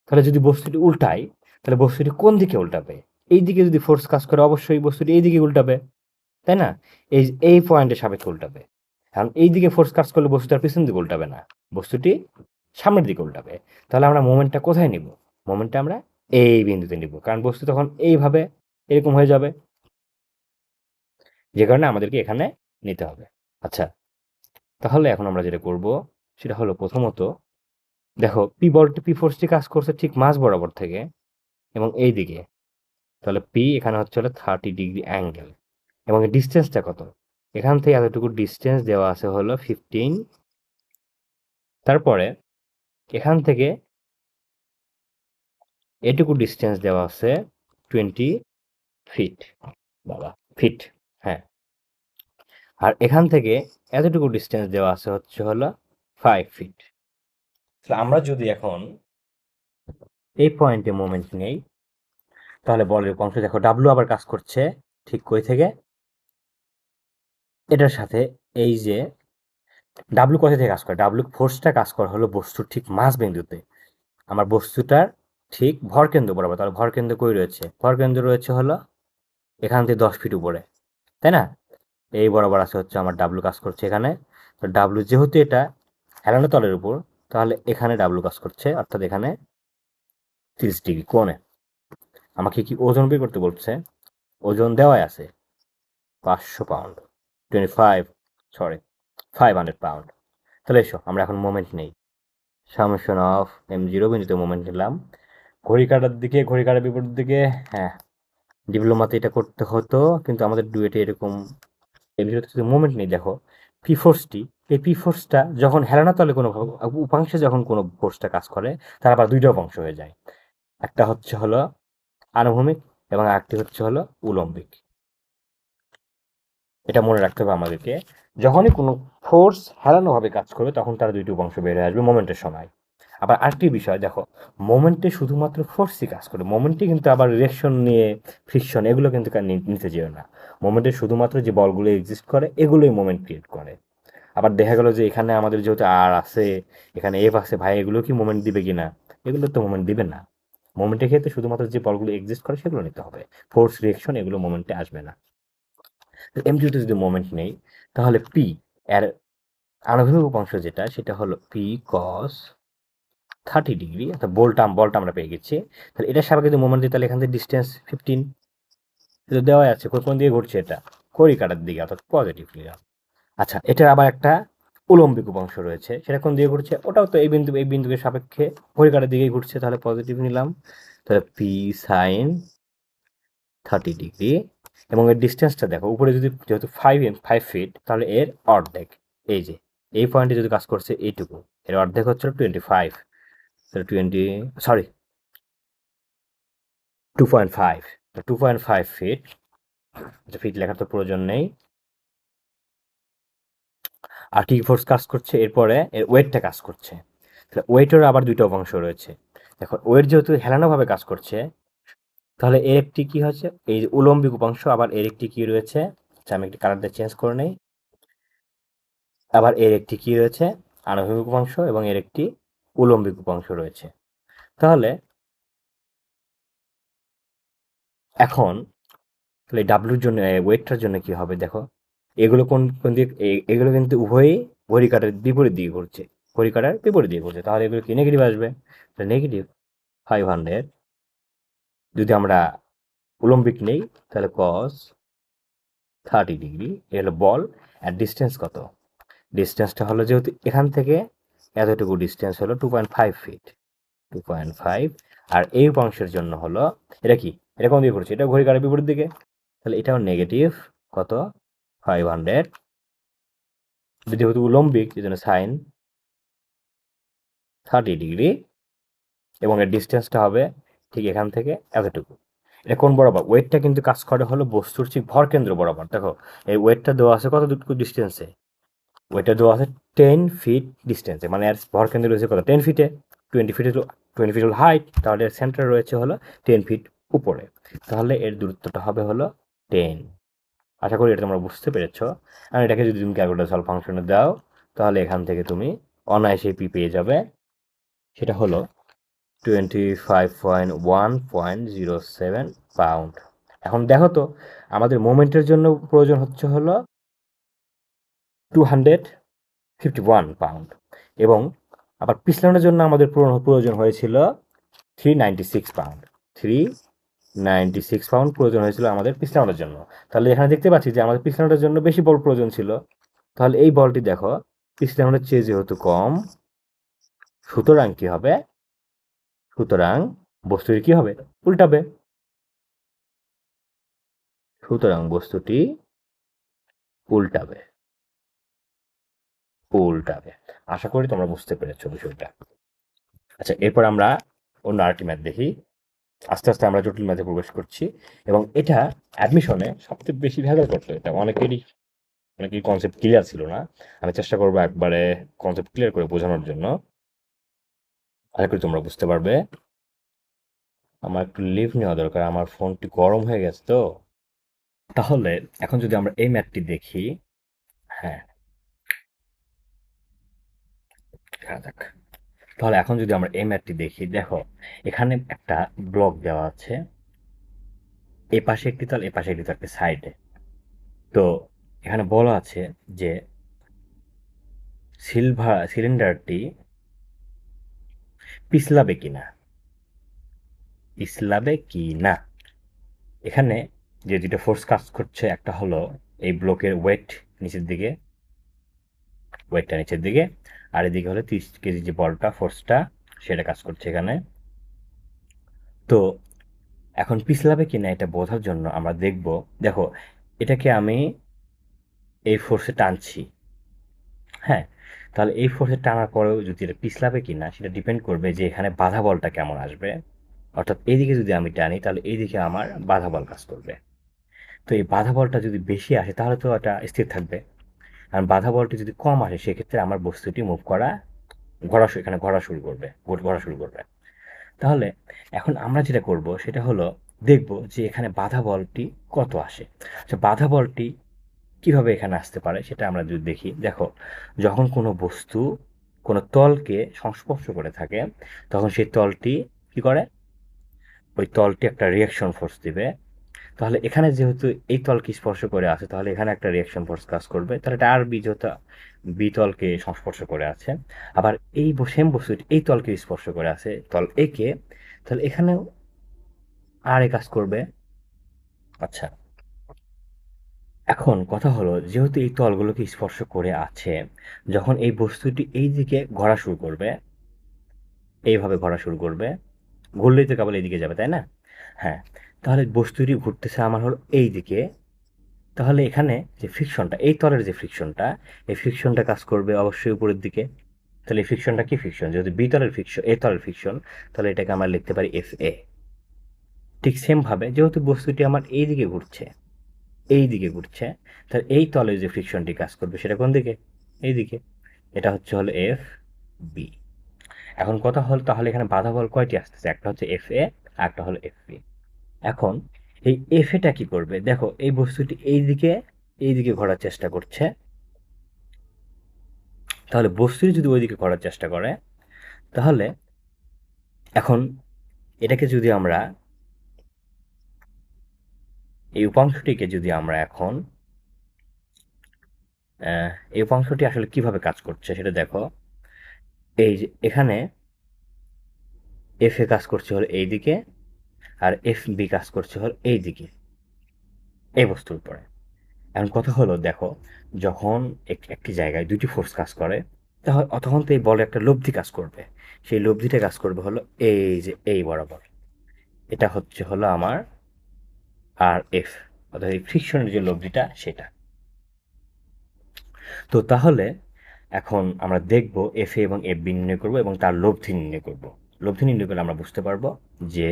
তাহলে যদি বস্তুটি উল্টাই তাহলে বস্তুটি কোন দিকে উল্টাবে? এই দিকে যদি ফোর্স কাজ করে অবশ্যই বস্তুটি এই দিকে উল্টাবে, তাই না? এই পয়েন্টের সাপেক্ষে উল্টাবে। কারণ এই দিকে ফোর্স কাজ করলে বস্তুটা পিছন দিকে উল্টাবে না, বস্তুটি সামনের দিকে উল্টাবে। তাহলে আমরা মোমেন্টটা কোথায় নিব? মোমেন্টটা আমরা এই বিন্দুতে নিব, কারণ বস্তু তখন এইভাবে এরকম হয়ে যাবে, যে কারণে আমাদেরকে এখানে নিতে হবে। আচ্ছা, তাহলে এখন আমরা যেটা করব সেটা হলো প্রথমত দেখো পি ফোর্সটি কাজ করছে ঠিক মাঝ বরাবর থেকে এবং এই দিকে। তাহলে পি এখানে হচ্ছে হলো 30 ডিগ্রি অ্যাঙ্গেল, এবং ডিস্টেন্সটা কত? এখান থেকে এতটুকু ডিস্টেন্স দেওয়া আছে হলো 15। তারপরে এখান থেকে এটুকু ডিস্টেন্স দেওয়া আছে 20 ফিট। বাবা, ফিট, হ্যাঁ। আর এখান থেকে এতটুকু ডিস্টেন্স দেওয়া আছে হচ্ছে হলো 5 ফিট। আমরা যদি এখন এই পয়েন্টে মোমেন্ট নেই তাহলে বলের অংশ দেখো ডাব্লু আবার কাজ করছে ঠিক কই থেকে? এটার সাথে এই যে ডাব্লু কোথা থেকে কাজ করে? ডাব্লু ফোর্সটা কাজ করে হলো বস্তুর ঠিক মাঝ বিন্দুতে। আমার বস্তুটার ঠিক ভরকেন্দ্র বরাবর। তাহলে ভরকেন্দ্র কই রয়েছে? ভরকেন্দ্র রয়েছে হলো এখান থেকে 10 ফিট উপরে, তাই না? এই বরাবর আছে হচ্ছে আমার ডাব্লু কাজ করছে এখানে। তো ডাব্লু যেহেতু এটা হেলানো তলের উপর, তাহলে এখানে ডাব্লু কাজ করছে, অর্থাৎ এখানে 30 ডিগ্রি কোণে। আমাকে কি ওজন বের করতে বলছে? ওজন দেওয়াই আছে 500 পাউন্ড, 25, সরি 500 পাউন্ড। তাহলে এসো আমরা এখন মোমেন্ট নেই। সামেশন অফ m0 বিন্দুতে মোমেন্ট নিলাম। ঘড়ি কাঁটার দিকে, ঘড়ি কাঁটার বিপরীত দিকে। হ্যাঁ, ডিপ্লোমাতে এটা করতে হতো, কিন্তু আমাদের ডুয়েটে এরকম m0তে যদি মোমেন্ট নেই দেখো পি ফোর্সটি, এই পি ফোর্সটা যখন হেলানো তলে কোনো উপাংশে যখন কোনো ফোর্সটা কাজ করে তার আবার দুইটা উপাংশ হয়ে যায়। একটা হচ্ছে হলো আনুভূমিক এবং আরেকটি হচ্ছে হলো উলম্বিক। এটা মনে রাখতে হবে আমাদেরকে। যখনই কোনো ফোর্স হেলানোভাবে কাজ করবে তখন তার দুইটি উপাংশ বের হয়ে আসবে মোমেন্টের সময়। আবার আরেকটি বিষয় দেখো, মোমেন্টে শুধুমাত্র ফোর্সই কাজ করে, মোমেন্টে কিন্তু আবার রিয়েকশন নিয়ে ফ্রিকশন এগুলো কিন্তু নিতে যেও না। মোমেন্টে শুধুমাত্র যে বলগুলো এক্সিস্ট করে এগুলোই মোমেন্ট ক্রিয়েট করে। আবার দেখা গেল যে এখানে আমাদের যেহেতু আর আছে, এখানে এফ আছে, ভাই এগুলো কি মোমেন্ট দিবে কিনা? এগুলো তো মোমেন্ট দিবে না। মোমেন্টের ক্ষেত্রে শুধুমাত্র যে বলগুলো এক্সিস্ট করে সেগুলো নিতে হবে, ফোর্স রিয়েকশন এগুলো মোমেন্টে আসবে না। এমজিওতে যদি মোমেন্ট নেই তাহলে পি এর আনুভূমিক উপাংশ যেটা সেটা হলো পি কস 30 ডিগ্রি, অর্থাৎ বলটা আমরা পেয়ে গেছি। তাহলে এটার সাপেক্ষে যদি মোমেন্ট দিই তাহলে এখান থেকে ডিস্টেন্স 15, এটা দেওয়াই আছে। কোন দিকে ঘুরছে? এটা ঘড়ি কাঁটার দিকে, অর্থাৎ পজিটিভলি। আচ্ছা, এটার আবার একটা উলম্বিক উপাংশ রয়েছে, সেটা কোন দিকে ঘুরছে? ওটাও তো এই বিন্দুকে সাপেক্ষে ঘড়ি কাঁটার দিকেই ঘুরছে, তাহলে পজিটিভ নিলাম। তাহলে পি সাইন 30 ডিগ্রি, এবং এর ডিস্টেন্সটা দেখো উপরে যদি যেহেতু 5 ফিট, তাহলে এর অর্ধেক। এই যে এই পয়েন্টে যদি কাজ করছে এইটুকু, এর অর্ধেক হচ্ছে 25, তাহলে 2.5, 2.5 ফিট। আচ্ছা, ফিট লেখার তো প্রয়োজন নেই। আর কি ফোর্স কাজ করছে? এরপরে এর ওয়েটটা কাজ করছে। তাহলে ওয়েটেরও আবার দুইটা অংশ রয়েছে। দেখো ওয়েট যেহেতু হেলানোভাবে কাজ করছে, তাহলে এর একটি কি হচ্ছে এই যে উলম্বিক উপাংশ, আবার এর একটি কি রয়েছে? আচ্ছা, আমি একটি কালারটা চেঞ্জ করে নেই। আবার এর একটি কি রয়েছে? আনুভূমিক উপাংশ, এবং এর একটি উলম্বিক উপাংশ রয়েছে। তাহলে এখন তাহলে ডাব্লুর জন্য ওয়েটটার জন্য কি হবে দেখো, এগুলো কোন কোন দিকে? এগুলো কিন্তু উভয়ই ঘড়ি কাঁটার বিপরীত দিকে ঘুরছে, ঘড়ি কাঁটার বিপরীত দিকে ঘুরছে, তাহলে এগুলো কি নেগেটিভ আসবে? নেগেটিভ 500 যদি আমরা উলম্বিক নেই, তাহলে cos 30 ডিগ্রি। এ হলো বল। আর ডিস্টেন্স কত? ডিস্টেন্সটা হলো যেহেতু এখান থেকে এতটুকু ডিস্টেন্স হলো 2.5 ফিট, 2.5। আর এই উপাংশের জন্য হলো এটা কি, এটা কোন দিকে ঘুরছে? এটা ঘড়ি কাঁটার বিপরীত দিকে, তাহলে এটাও নেগেটিভ কত 500। যেহেতু উলম্বিক এই জন্য সাইন 30 ডিগ্রি, এবং এর ডিস্টেন্সটা হবে ঠিক এখান থেকে এতটুকু। এটা কোন বরাবর? ওয়েটটা কিন্তু কাজ করে হলো বস্তুর ঠিক ভর কেন্দ্র বরাবর। দেখো এই ওয়েটটা দেওয়া আছে কতটুকু ডিস্টেন্সে? ওয়েটটা দেওয়া আছে 10 ফিট ডিস্টেন্সে, মানে এর ভর কেন্দ্র রয়েছে কত? 10 ফিটে। 20 ফিট হলো 20 ফিট হলো হাইট, তাহলে এর সেন্টার রয়েছে হলো 10 ফিট উপরে, তাহলে এর দূরত্বটা হবে হলো 10। আশা করি এটা তোমরা বুঝতে পেরেছ। আর এটাকে যদি তুমি ক্যালকুলেটর ফাংশনে দাও, তাহলে এখান থেকে তুমি অনায়াসে পি পেয়ে যাবে। সেটা হলো 25.1.07 পাউন্ড। এখন দেখো তো, আমাদের মোমেন্টের জন্য প্রয়োজন হচ্ছে হলো 251 পাউন্ড, এবং আবার পিছলানোর জন্য আমাদের প্রয়োজন হয়েছিল 396 পাউন্ড। 396 পাউন্ড প্রয়োজন হয়েছিল আমাদের পিছলানোর জন্য। তাহলে এখানে দেখতে পাচ্ছি যে আমাদের পিছলানোর জন্য বেশি বল প্রয়োজন ছিল। তাহলে এই বলটি দেখো পিছলানোর চেয়ে যেহেতু কম, সুতরাং কি হবে? সুতরাং বস্তুটি কি হবে? উল্টাবে। সুতরাং বস্তুটি উল্টাবে। উল্টাবে। আশা করি তোমরা বুঝতে পেরেছো বিষয়টা। আচ্ছা, এরপর আমরা অন্য আরেকটি ম্যাথ দেখি। আস্তে আস্তে আমরা জটিল ম্যাথে প্রবেশ করছি, এবং এটা অ্যাডমিশনে সবচেয়ে বেশি ভেজাল করতো। এটা অনেকেরই কনসেপ্ট ক্লিয়ার ছিল না। আমি চেষ্টা করবো একবারে কনসেপ্ট ক্লিয়ার করে বোঝানোর জন্য। আশা করি তোমরা বুঝতে পারবে। আমার একটু লিভ নেওয়া দরকার, আমার ফোনটি গরম হয়ে গেছে তো। তাহলে এখন যদি আমরা এই ম্যাথটি দেখি, হ্যাঁ, যাক। তাহলে এখন যদি আমরা এই ম্যাথটি দেখি, দেখো এখানে একটা ব্লক দেওয়া আছে, এ পাশে একটি তল, এ পাশে একটি তল, একটা সাইডে। তো এখানে বলা আছে যে সিলিন্ডারটি পিছলাবে কিনা, পিছলাবে কি না। এখানে যে দুটো ফোর্স কাজ করছে, একটা হলো এই ব্লকের ওয়েট নিচের দিকে, ওয়েটটা নিচের দিকে, আর এদিকে হলো 30 কেজি যে বলটা, ফোর্সটা, সেটা কাজ করছে এখানে। তো এখন পিছলাবে কিনা এটা বোঝার জন্য আমরা দেখব, দেখো এটাকে আমি এই ফোর্সে টানছি, হ্যাঁ, তাহলে এই ফোর্সে টানার পরেও যদি এটা পিছলাবে কিনা সেটা ডিপেন্ড করবে যে এখানে বাধা বলটা কেমন আসবে। অর্থাৎ এইদিকে যদি আমি টানি, তাহলে এইদিকে আমার বাধা বল কাজ করবে। তো এই বাধা বলটা যদি বেশি আসে তাহলে তো এটা স্থির থাকবে, আর বাধা বলটি যদি কম আসে সেক্ষেত্রে আমার বস্তুটি মুভ করা, এখানে ঘোরা শুরু করবে, ঘোরা শুরু করবে। তাহলে এখন আমরা যেটা করব সেটা হলো দেখব যে এখানে বাধা বলটি কত আসে। আচ্ছা, বাধা বলটি কিভাবে এখানে আসতে পারে সেটা আমরা যদি দেখি, দেখো যখন কোনো বস্তু কোনো তলকে সংস্পর্শ করে থাকে, তখন সেই তলটি কি করে? ওই তলটি একটা রিয়াকশন ফোর্স দিবে। তাহলে এখানে যেহেতু এই তলকে স্পর্শ করে আছে, তাহলে এখানে একটা রিয়াকশন ফোর্স কাজ করবে। তাহলে এটা আর বি, যেহেতু বি তলকে সংস্পর্শ করে আছে, আবার এই সেম বস্তুটি এই তলকে স্পর্শ করে আছে, তল একে, তাহলে এখানেও আর এ কাজ করবে। আচ্ছা, এখন কথা হলো যেহেতু এই তলগুলোকে স্পর্শ করে আছে, যখন এই বস্তুটি এই দিকে ঘোরা শুরু করবে, এইভাবে ঘোরা শুরু করবে, ঘুরলেই তো কেবল এইদিকে যাবে, তাই না? হ্যাঁ, তাহলে বস্তুটি ঘুরতেছে আমার হলো এই দিকে। তাহলে এখানে যে ফ্রিকশনটা, এই তলের যে ফ্রিকশনটা, এই ফ্রিকশনটা কাজ করবে অবশ্যই উপরের দিকে। তাহলে এই ফ্রিকশনটা কি ফ্রিকশন? যেহেতু বি তলের ফ্রিকশন, এ তলের ফ্রিকশন, তাহলে এটাকে আমরা লিখতে পারি এফ এ। ঠিক সেমভাবে যেহেতু বস্তুটি আমার এই দিকে ঘুরছে, এই দিকে ঘুরছে, তাহলে এই তলে যে ফ্রিকশনটি কাজ করবে সেটা কোন দিকে? এই দিকে। এটা হচ্ছে হলো এফ বি। এখন কথা হল, তাহলে এখানে বাধা বল কয়টি আসতেছে? একটা হচ্ছে এফ এ, আর একটা হলো এফ বি। এখন এই এফ এটা কি করবে? দেখো এই বস্তুটি এই দিকে ঘোরার চেষ্টা করছে, তাহলে বস্তুটি যদি ওই দিকে ঘোরার চেষ্টা করে, তাহলে এখন এটাকে যদি আমরা, এই উপাংশটিকে যদি আমরা এখন এই উপাংশটি আসলে কিভাবে কাজ করছে সেটা দেখো। এই যে এখানে এফ এ কাজ করছে হলো এই দিকে, আর এফ বি কাজ করছে হলো এই দিকে, এই বস্তুর উপরে। এখন কথা হলো দেখো, যখন একটি জায়গায় দুটি ফোর্স কাজ করে, তখন তো এই বলে একটা লব্ধি কাজ করবে। সেই লব্ধিটা কাজ করবে হলো এই যে এই বরাবর। এটা হচ্ছে হলো আমার আর এফ, অর্থাৎ এই ফ্রিকশনের যে লব্ধিটা সেটা। তো তাহলে এখন আমরা দেখব এফ এ এবং এফ বি নির্ণয় করবো এবং তার লব্ধি নির্ণয় করব। লব্ধি নির্ণয় করলে আমরা বুঝতে পারবো যে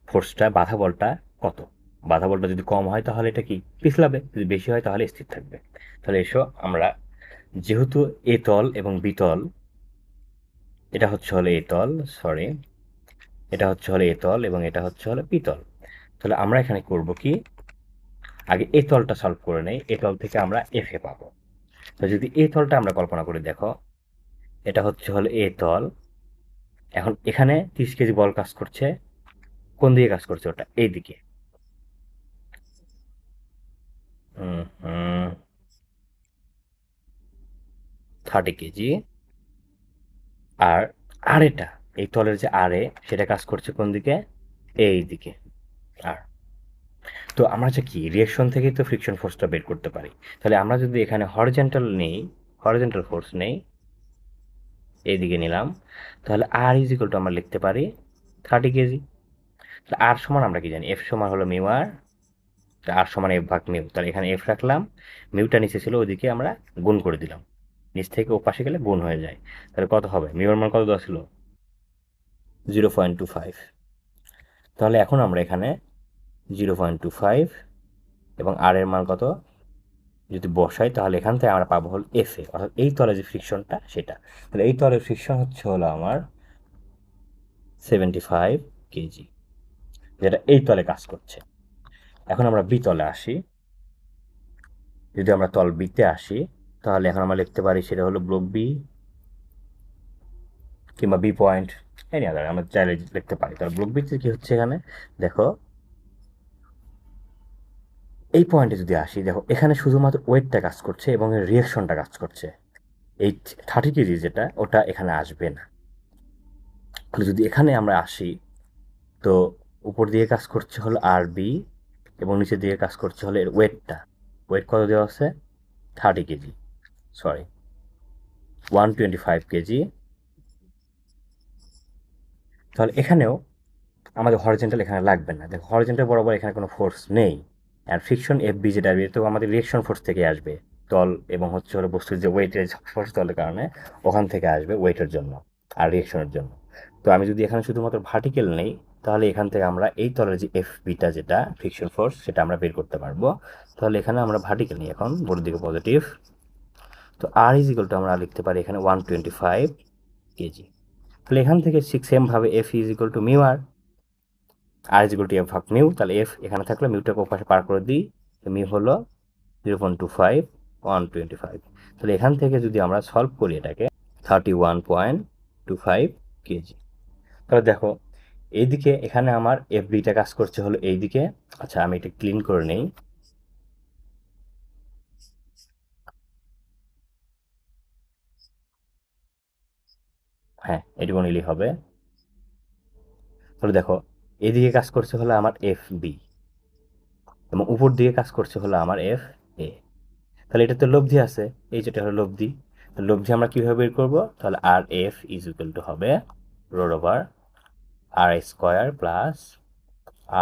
ফোর্সটা, বাধা বলটা কত। বাধা বলটা যদি কম হয় তাহলে এটা কি পিছলাবে, যদি বেশি হয় তাহলে স্থির থাকবে। তাহলে এসো আমরা, যেহেতু এ তল এবং বি তল, এটা হচ্ছে হলো এ তল, সরি, এটা হচ্ছে হলো এ তল এবং এটা হচ্ছে হলো বি তল। তাহলে আমরা এখানে করব কি, আগে এ তলটা সলভ করে নেই। এ তল থেকে আমরা এফ এ পাবো। তো যদি এ তলটা আমরা কল্পনা করে দেখো, এটা হচ্ছে হলো এ তল। এখন এখানে 30 কেজি বল কাজ করছে, কোন দিকে কাজ করছে? ওটা এই দিকে। 30 কেজি। আর আর এটা, এই তলের যে আরে, সেটা কাজ করছে কোন দিকে? এই দিকে। আর তো আমরা যে কি রিয়েকশন থেকেই তো ফ্রিকশন ফোর্সটা বের করতে পারি। তাহলে আমরা যদি এখানে হরিজন্টাল নেই, হরিজন্টাল ফোর্স নেই, এইদিকে নিলাম, তাহলে আর ইজ ইকুয়াল টু আমরা লিখতে পারি 30 কেজি। তাহলে আর সমান আমরা কি জানি? এফ সমান হলো মিউ আর, আর সমান এফ ভাগ মিউ। তাহলে এখানে এফ রাখলাম, মিউটা নিচে ছিল, ওইদিকে আমরা গুণ করে দিলাম। নিচ থেকে ও পাশে গেলে গুণ হয়ে যায়। তাহলে কত হবে? মিউর মান কত দেওয়া ছিল? 0.25। তাহলে এখন আমরা এখানে 0.25 এবং আর এর মান কত যদি বসাই, তাহলে এখান থেকে আমরা পাবো হলো এফ এ, অর্থাৎ এই তলে যে ফ্রিকশনটা সেটা। তাহলে এই তলের ফ্রিকশন হচ্ছে হলো আমার 75 কেজি, যেটা এই তলে কাজ করছে। এখন আমরা বি তলে আসি। যদি আমরা তল বিতে আসি, তাহলে এখন আমরা লিখতে পারি সেটা হলো ব্লক বি কিংবা বি পয়েন্ট, এনি আদার আমরা চাইলে লিখতে পারি। তাহলে ব্লক বিতে কি হচ্ছে এখানে দেখো, এই পয়েন্টে যদি আসি, দেখো এখানে শুধুমাত্র ওয়েটটা কাজ করছে এবং এর রিয়াকশনটা কাজ করছে। এই 30 কেজি যেটা, ওটা এখানে আসবে না। যদি এখানে আমরা আসি, তো উপর দিয়ে কাজ করছে হলো আর বি এবং নিচের দিকে কাজ করছে হলো এর ওয়েটটা। ওয়েট কত দেওয়া আছে? 30 কেজি, সরি 125 কেজি। তাহলে এখানেও আমাদের হরিজেন্টাল এখানে লাগবে না। দেখো হরিজেন্টাল বরাবর এখানে কোনো ফোর্স নেই। আর ফ্রিকশন এফ বি যেটা তো আমাদের রিয়েকশন ফোর্স থেকে আসবে, তল এবং হচ্ছে হলো বস্তুর যে ওয়েটের ফোর্স তলের কারণে ওখান থেকে আসবে ওয়েটের জন্য আর রিয়েকশনের জন্য। তো আমি যদি এখানে শুধুমাত্র ভার্টিক্যাল নেই, তাহলে এখান থেকে আমরা এই তলের যে এফ বিটা যেটা ফ্রিকশন ফোর্স, সেটা আমরা বের করতে পারবো। তাহলে এখানে আমরা ভার্টিক্যাল নিই, এখন বোর্ডের দিকে পজিটিভ। তো আর ইজ ইকুয়াল টু আমরা লিখতে পারি এখানে 125 কেজি। তাহলে এখান থেকে ঠিক সেমভাবে F is equal to mu R is equal to F ভাগ মিউ। তাহলে এফ এখানে থাকলে মিউটাকে ওপাশে পার করে দিই, তো মিউ হলো 0.25, 125। তাহলে এখান থেকে যদি আমরা সলভ করি এটাকে, 31.25 কেজি। তাহলে দেখো এইদিকে এখানে আমার এফ বিটা কাজ করছে হলো এইদিকে। আচ্ছা আমি এটা ক্লিন করে নেই। হ্যাঁ, এটুকু নিলেই হবে। তাহলে দেখো এদিকে কাজ করছে হলো আমার এফ বি এবং উপর দিকে কাজ করছে হলো আমার এফ এ। তাহলে এটা তো লব্ধি আছে, এই যেটা হলো লব্ধি। তো লব্ধি আমরা কিভাবে বের করবো? তাহলে আর এফ ইজ ইকুয়াল টু হবে রোড ওভার আর স্কোয়ার প্লাস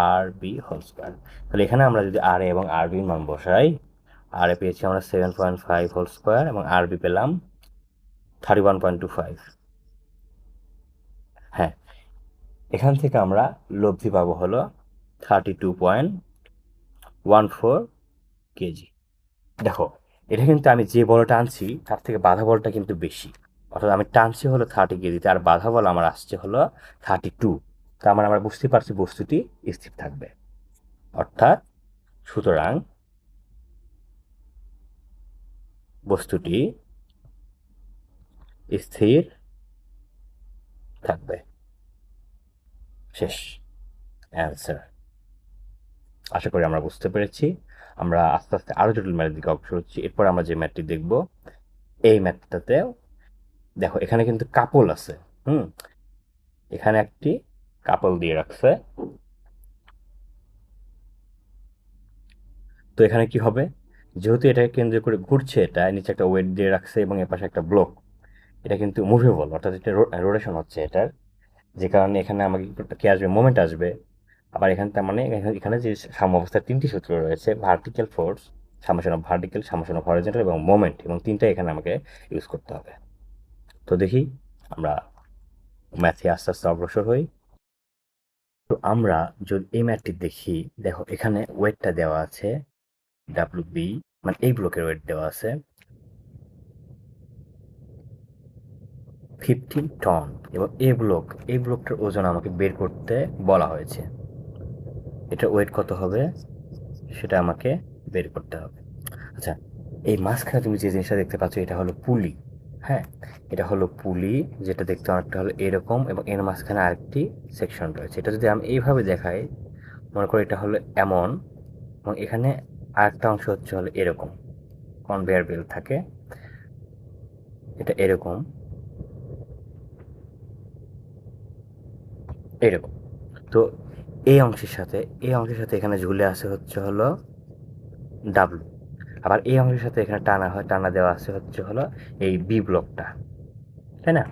আর বি হোল স্কোয়ার। তাহলে এখানে আমরা যদি আর এ এবং আর বি মান বসাই, আর এ পেয়েছি আমরা 7.5 হোল স্কোয়ার এবং আর বি পেলাম 31.25। হ্যাঁ, এখান থেকে আমরা লব্ধি পাবো হলো 32.14 কেজি। দেখো এটা কিন্তু আমি যে বলটা আনছি তার থেকে বাধা বলটা কিন্তু বেশি, অর্থাৎ আমি টানছি হলো 30 কেজিতে আর বাধা বল আমার আসছে হলো 32। তার মানে আমরা বুঝতে পারছি বস্তুটি স্থির থাকবে। অর্থাৎ সুতরাং বস্তুটি স্থির থাকবে। শেষ অ্যান্সার। আশা করি আমরা বুঝতে পেরেছি। আমরা আস্তে আস্তে আরও জটিল ম্যাথের দিকে অগ্রসর হচ্ছি। এরপর আমরা যে ম্যাথটি দেখব, এই ম্যাথটাতে দেখো এখানে কিন্তু কাপল আছে। হুম, এখানে একটি কাপল দিয়ে রাখছে তো এখানে কি হবে, যেহেতু এটাকে কেন্দ্র করে ঘুরছে, এটা নিচে একটা ওয়েট দিয়ে রাখছে এবং এর পাশে একটা ব্লক, এটা কিন্তু মুভেবল, অর্থাৎ এটা রোটেশন হচ্ছে এটার, যে কারণে এখানে আমাকে কি আসবে, মোমেন্ট আসবে। আবার এখানে তার মানে এখানে যে সাম্যাবস্থার তিনটি সূত্র রয়েছে, vertical force, summation of vertical, summation of horizontal এবং মোমেন্ট, এবং তিনটা এখানে আমাকে ইউজ করতে হবে। তো দেখি আমরা ম্যাথে আস্তে আস্তে অগ্রসর হই। তো আমরা যদি এই ম্যাথটি দেখি, দেখো এখানে ওয়েটটা দেওয়া আছে ডাব্লিউ বি, মানে এই ব্লকের ওয়েট দেওয়া আছে 15 টন, এবং এই ব্লকটার ওজন আমাকে বের করতে বলা হয়েছে। এটা ওয়েট কত হবে সেটা আমাকে বের করতে হবে। আচ্ছা, এই মাঝখানে তুমি যে জিনিসটা দেখতে পাচ্ছ এটা হলো পুলি। হ্যাঁ, এটা হলো পুলি, যেটা দেখতে অনেকটা হলো এরকম, এবং এর মাঝখানে আরেকটি সেকশন রয়েছে। এটা যদি আমি এইভাবে দেখাই, মনে করো এটা হলো এমন, এবং এখানে আরেকটা অংশ হচ্ছে হলো এরকম, কনভেয়ার বেল্ট থাকে, এটা এরকম এরকম। তো এই অংশের সাথে এখানে ঝুলে আছে হচ্ছে হলো ডাব্লু। আবার এই অংশের সাথে এখানে টানা দেওয়া আছে হচ্ছে হলো এই বি ব্লকটা, তাই না?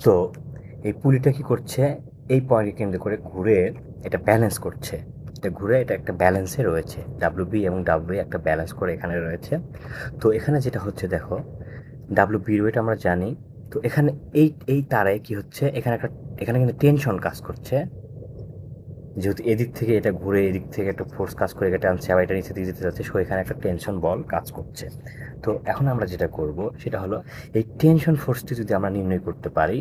তো এই পুলিটা কি করছে, এই পয়েন্টকে কেন্দ্র করে ঘুরে এটা ব্যালেন্স করছে, এটা ঘুরে এটা একটা ব্যালেন্সে রয়েছে, ডাব্লিউ বি এবং ডাব্লিউ একটা ব্যালেন্স করে এখানে রয়েছে। তো এখানে যেটা হচ্ছে দেখো, ডাব্লিউ বির ওয়েট আমরা জানি। তো এখানে এই তারায় কি হচ্ছে, এখানে কিন্তু টেনশন কাজ করছে, যেহেতু এদিক থেকে এটা ঘুরে এদিক থেকে একটা ফোর্স কাজ করে এটা টানছে, আবার এটা নিচে দিকে যেতে যাচ্ছে, সো এখানে একটা টেনশন বল কাজ করছে। তো এখন আমরা যেটা করব সেটা হলো, এই টেনশন ফোর্সটি যদি আমরা নির্ণয় করতে পারি,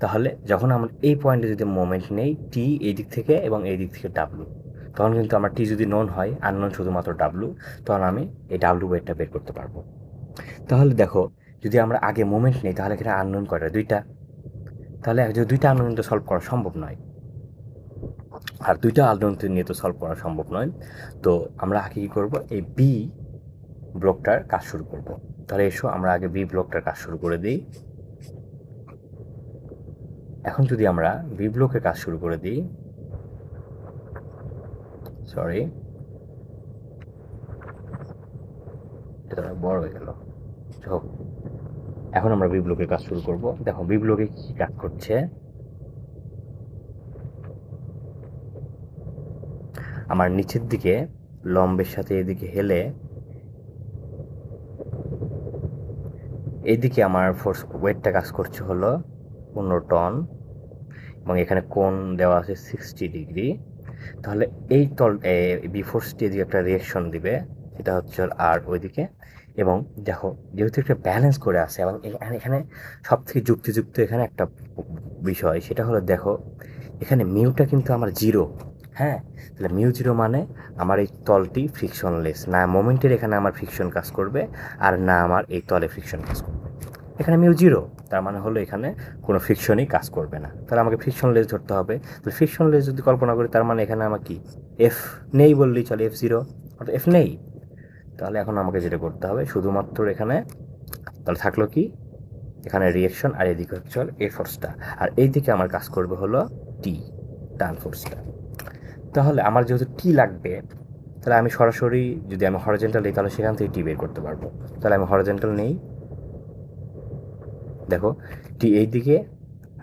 তাহলে যখন আমরা এই পয়েন্টে যদি মোমেন্ট নেই টি এই দিক থেকে এবং এই দিক থেকে ডাব্লু, তখন কিন্তু আমার টি যদি নন হয়, আননোন শুধুমাত্র ডাব্লু, তখন আমি এই ডাব্লু ওয়েটটা বের করতে পারবো। তাহলে দেখো, যদি আমরা আগে মোমেন্ট নেই তাহলে এখানে আননোন কয়টা, দুইটা। তাহলে যদি দুইটা আননোন তো সলভ করা সম্ভব নয়, আর দুইটা আননোন নিয়ে তো সলভ করা সম্ভব নয়। তো আমরা আগে কী করবো, এই বি ব্লকটার কাজ শুরু করব। তাহলে এসো আমরা আগে বি ব্লকটার কাজ শুরু করে দিই। এখন যদি আমরা বি ব্লকের কাজ শুরু করে দিই, সরি এটা বড় হয়ে গেল, হোক। এখন আমরা বি ব্লকের কাজ শুরু করব। দেখো বি ব্লকে কি কাজ করছে, আমার নিচের দিকে লম্বের সাথে এদিকে হেলে এইদিকে আমার ফোর্স ওয়েটটা কাজ করছে হলো 15 টন, এবং এখানে কোণ দেওয়া আছে 60 ডিগ্রি। তাহলে এই বি ফোর্সটি এদিকে একটা রিয়াকশন দিবে, সেটা হচ্ছে আর ওইদিকে। এবং দেখো, যেহেতু একটা ব্যালেন্স করে আছে, এবং এখানে সব থেকে যুক্তিযুক্ত এখানে একটা বিষয়, সেটা হলো দেখো, এখানে মিউটা কিন্তু আমার জিরো। হ্যাঁ, তাহলে মিউ জিরো মানে আমার এই তলটি ফ্রিকশনলেস, না মোমেন্টের এখানে আমার ফ্রিকশন কাজ করবে, আর না আমার এই তলে ফ্রিকশন কাজ করবে। এখানে মিউ জিরো, তার মানে হলো এখানে কোনো ফ্রিকশনই কাজ করবে না, তাহলে আমাকে ফ্রিকশনলেস ধরতে হবে। তো ফ্রিকশনলেস যদি কল্পনা করি, তার মানে এখানে আমার কি এফ নেই বললেই চলে, এফ জিরো, অর্থাৎ এফ নেই। তাহলে এখন আমাকে যেটা করতে হবে, শুধুমাত্র এখানে তাহলে থাকলো কি, এখানে রিয়েকশন, আর এদিকে হচ্ছে এ ফোর্সটা, আর এই দিকে আমার কাজ করবে হলো টি, টান ফোর্সটা। তাহলে আমার যেহেতু টি লাগবে, তাহলে আমি সরাসরি যদি আমি হরিজন্টাল নিই, তাহলে সেখান থেকে টি বের করতে পারবো। তাহলে আমি হরিজন্টাল নেই, দেখো টি এই দিকে,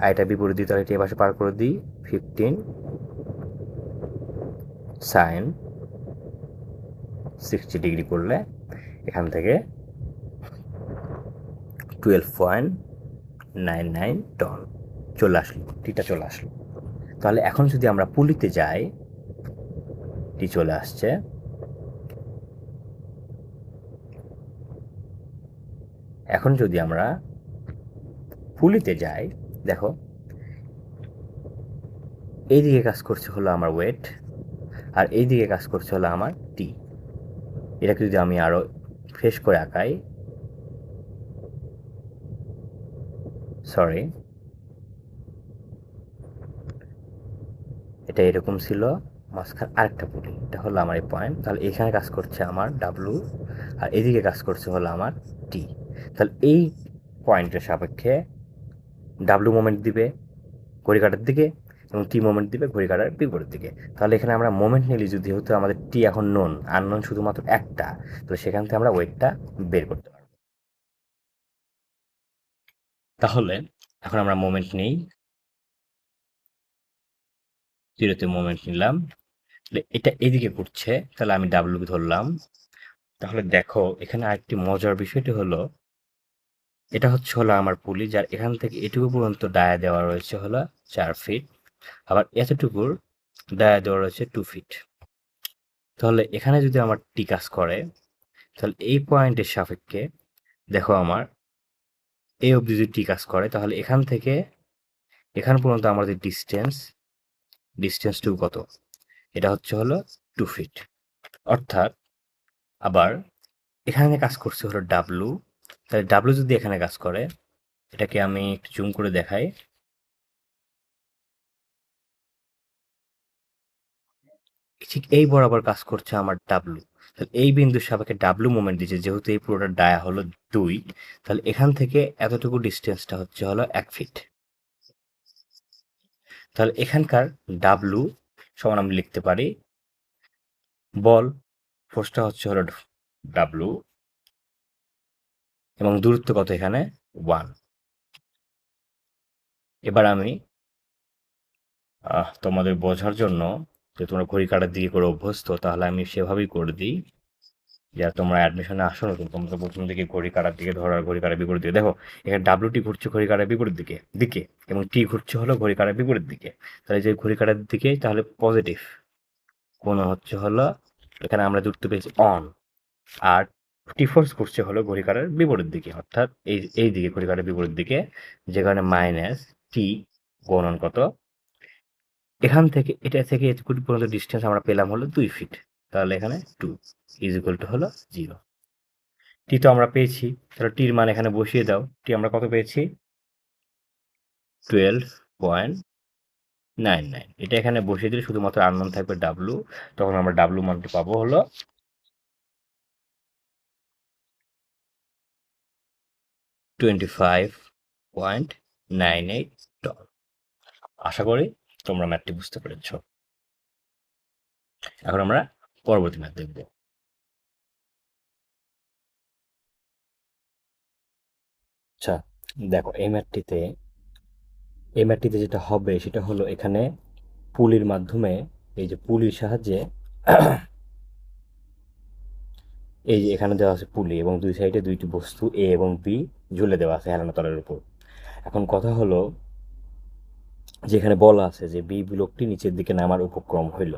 আর এটা বিপরীত দিকে, তাহলে টি পাশে পার করে দিই, 15 সাইন 60 ডিগ্রি করলে এখান থেকে 12.99 টন চলে আসলো, টিটা চলে আসলো। তাহলে এখন যদি আমরা পুলিতে যাই, টি চলে আসছে। এখন যদি আমরা পুলিতে যাই, দেখো এইদিকে কাজ করছে হলো আমার ওয়েট, আর এইদিকে কাজ করছে হলো আমার টি। এটাকে যদি আমি আরো ফ্রেশ করে আঁকাই, সরি এটা এরকম ছিল, মাঝখানে আরেকটা পুলি, এটা হলো আমার এই পয়েন্ট। তাহলে এখানে কাজ করছে আমার ডাব্লু, আর এদিকে কাজ করছে হলো আমার টি। তাহলে এই পয়েন্টের সাপেক্ষে ডাব্লু মোমেন্ট দিবে ঘড়ি কাঁটার দিকে, এবং টি মোমেন্ট দিবে ঘড়ি কাঁটার বিপরীত দিকে। তাহলে এখানে আমরা মোমেন্ট নিলে যদি হতো আমাদের টি এখন নন, আননোন শুধুমাত্র একটা, তো সেখান থেকে আমরা ওয়েটটা বের করতে পারবো। তাহলে এখন আমরা মোমেন্ট নিই, জিরোতে মোমেন্ট নিলাম, এটা এদিকে ঘুরছে, তাহলে আমি ডাব্লু ধরলাম। তাহলে দেখো এখানে আরেকটি মজার বিষয়টি হলো, এটা হলো আমার পুলি, যার এখান থেকে এটুকু পর্যন্ত ডায়া দেওয়া রয়েছে হলো 4 ফিট, আবার এতটুকুর ডায়া দেওয়া রয়েছে 2 ফিট। তাহলে এখানে যদি আমার টি কাজ করে, তাহলে এই পয়েন্টের সাপেক্ষে দেখো আমার এই অবধি যদি টি কাজ করে, তাহলে এখান থেকে এখান পর্যন্ত আমাদের ডিস্টেন্সটুকু কত? এটা হলো 2 ফিট। অর্থাৎ আবার এখানে কাজ করছে হলো ডাব্লু, তাহলে ডাব্লু যদি এখানে কাজ করে, এটাকে আমি একটু জুম করে দেখাই, ঠিক এই বরাবর কাজ করছে আমার ডাব্লু। তাহলে এই বিন্দুর সাপেক্ষে ডাব্লু মোমেন্ট দিচ্ছে, যেহেতু এই পুরোটা ডায়া হলো 2, তাহলে এখান থেকে এতটুকু ডিস্টেন্সটা হলো 1 ফিট। তাহলে এখানকার ডাব্লু সমান আমি লিখতে পারি, বল ফোর্সটা হলো ডাব্লু এবং দূরত্ব কত এখানে 1। এবার আমি তোমাদের বোঝার জন্য, যে তোমরা ঘড়ি কাঁটার দিকে করে অভ্যস্ত, তাহলে আমি সেভাবেই করে দিই। যারা তোমরা অ্যাডমিশনে আসো নতুন, তোমরা তো প্রথম দিকে ঘড়ি কাঁটার দিকে ধরো আর ঘড়ি কাঁটার বিপরীত দিকে। দেখো এখানে ডাব্লুটি ঘুরছে ঘড়ি কাঁটার বিপরীত দিকে দিকে এবং টি ঘুরছে হলো ঘড়ি কাঁটার বিপরীত দিকে। তাহলে যে ঘড়ি কাঁটার দিকে তাহলে পজিটিভ কোণ হলো, এখানে আমরা যুক্ত পেয়েছি অন, আর টি ফোর্স ঘুরছে হলো ঘড়ি কাঁটার বিপরীত দিকে, অর্থাৎ এই দিকে ঘড়ি কাঁটার বিপরীত দিকে, যে কারণে মাইনাস টি গুণন কত, এখান থেকে এটা থেকে এতটুকু পর্যন্ত ডিস্টেন্স আমরা পেলাম হলো 2 ফিট। তাহলে এখানে 2 ইজ ইকুয়াল টু হলো 0। টি তো আমরা পেয়েছি, তাহলে টির মান এখানে বসিয়ে দাও। টি আমরা কত পেয়েছি? 12.99। এটা এখানে বসিয়ে দিলে শুধুমাত্র আননোন থাকবে ডাব্লু, তখন আমরা ডাব্লু মানটি পাবো হলো 25.98 টন। আশা করি তোমরা ম্যাথটি বুঝতে পেরেছ। এখন আমরা পরবর্তী ম্যাথ দেখব। আচ্ছা দেখো এই ম্যাথটিতে যেটা হবে সেটা হলো, এখানে পুলির মাধ্যমে, এই যে পুলির সাহায্যে এই যে এখানে দেওয়া আছে পুলি এবং দুই সাইডে দুইটি বস্তু এ এবং বি ঝুলে দেওয়া আছে হেলানো তলের উপর। এখন কথা হলো, যেখানে বলা আছে যে বি ব্লকটি নিচের দিকে নামার উপক্রম হইল।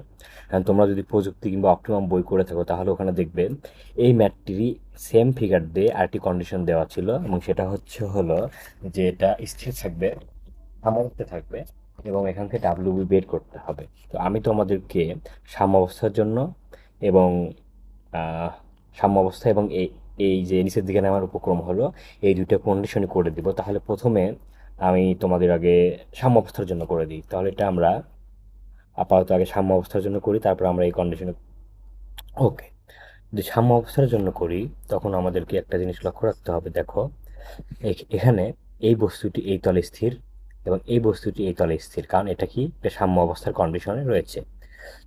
কারণ তোমরা যদি প্রযুক্তি কিংবা অপটিমাম বই করে থাকো, তাহলে ওখানে দেখবে এই ম্যাটটিরই সেম ফিগার দিয়ে আরেকটি কন্ডিশন দেওয়া ছিল, এবং সেটা হলো যে এটা স্থির থাকবে, সাম্যাবস্থায় থাকবে এবং এখান থেকে ডাব্লিউবি বের করতে হবে। তো আমি তোমাদেরকে সাম্যাবস্থার জন্য এবং সাম্যাবস্থা এবং এই যে নিচের দিকে নামার উপক্রম হলো, এই দুইটা কন্ডিশনই করে দিব। তাহলে প্রথমে আমি তোমাদের আগে সাম্যাবস্থার জন্য করে দিই। তাহলে এটা আমরা আপাতত আগে সাম্যাবস্থার জন্য করি, তারপর আমরা এই কন্ডিশনে, ওকে। যদি সাম্য অবস্থার জন্য করি, তখন আমাদেরকে একটা জিনিস লক্ষ্য রাখতে হবে। দেখো এখানে এই বস্তুটি এই তলে স্থির এবং এই বস্তুটি এই তলে স্থির, কারণ এটা কি একটা সাম্য অবস্থার কন্ডিশনে রয়েছে।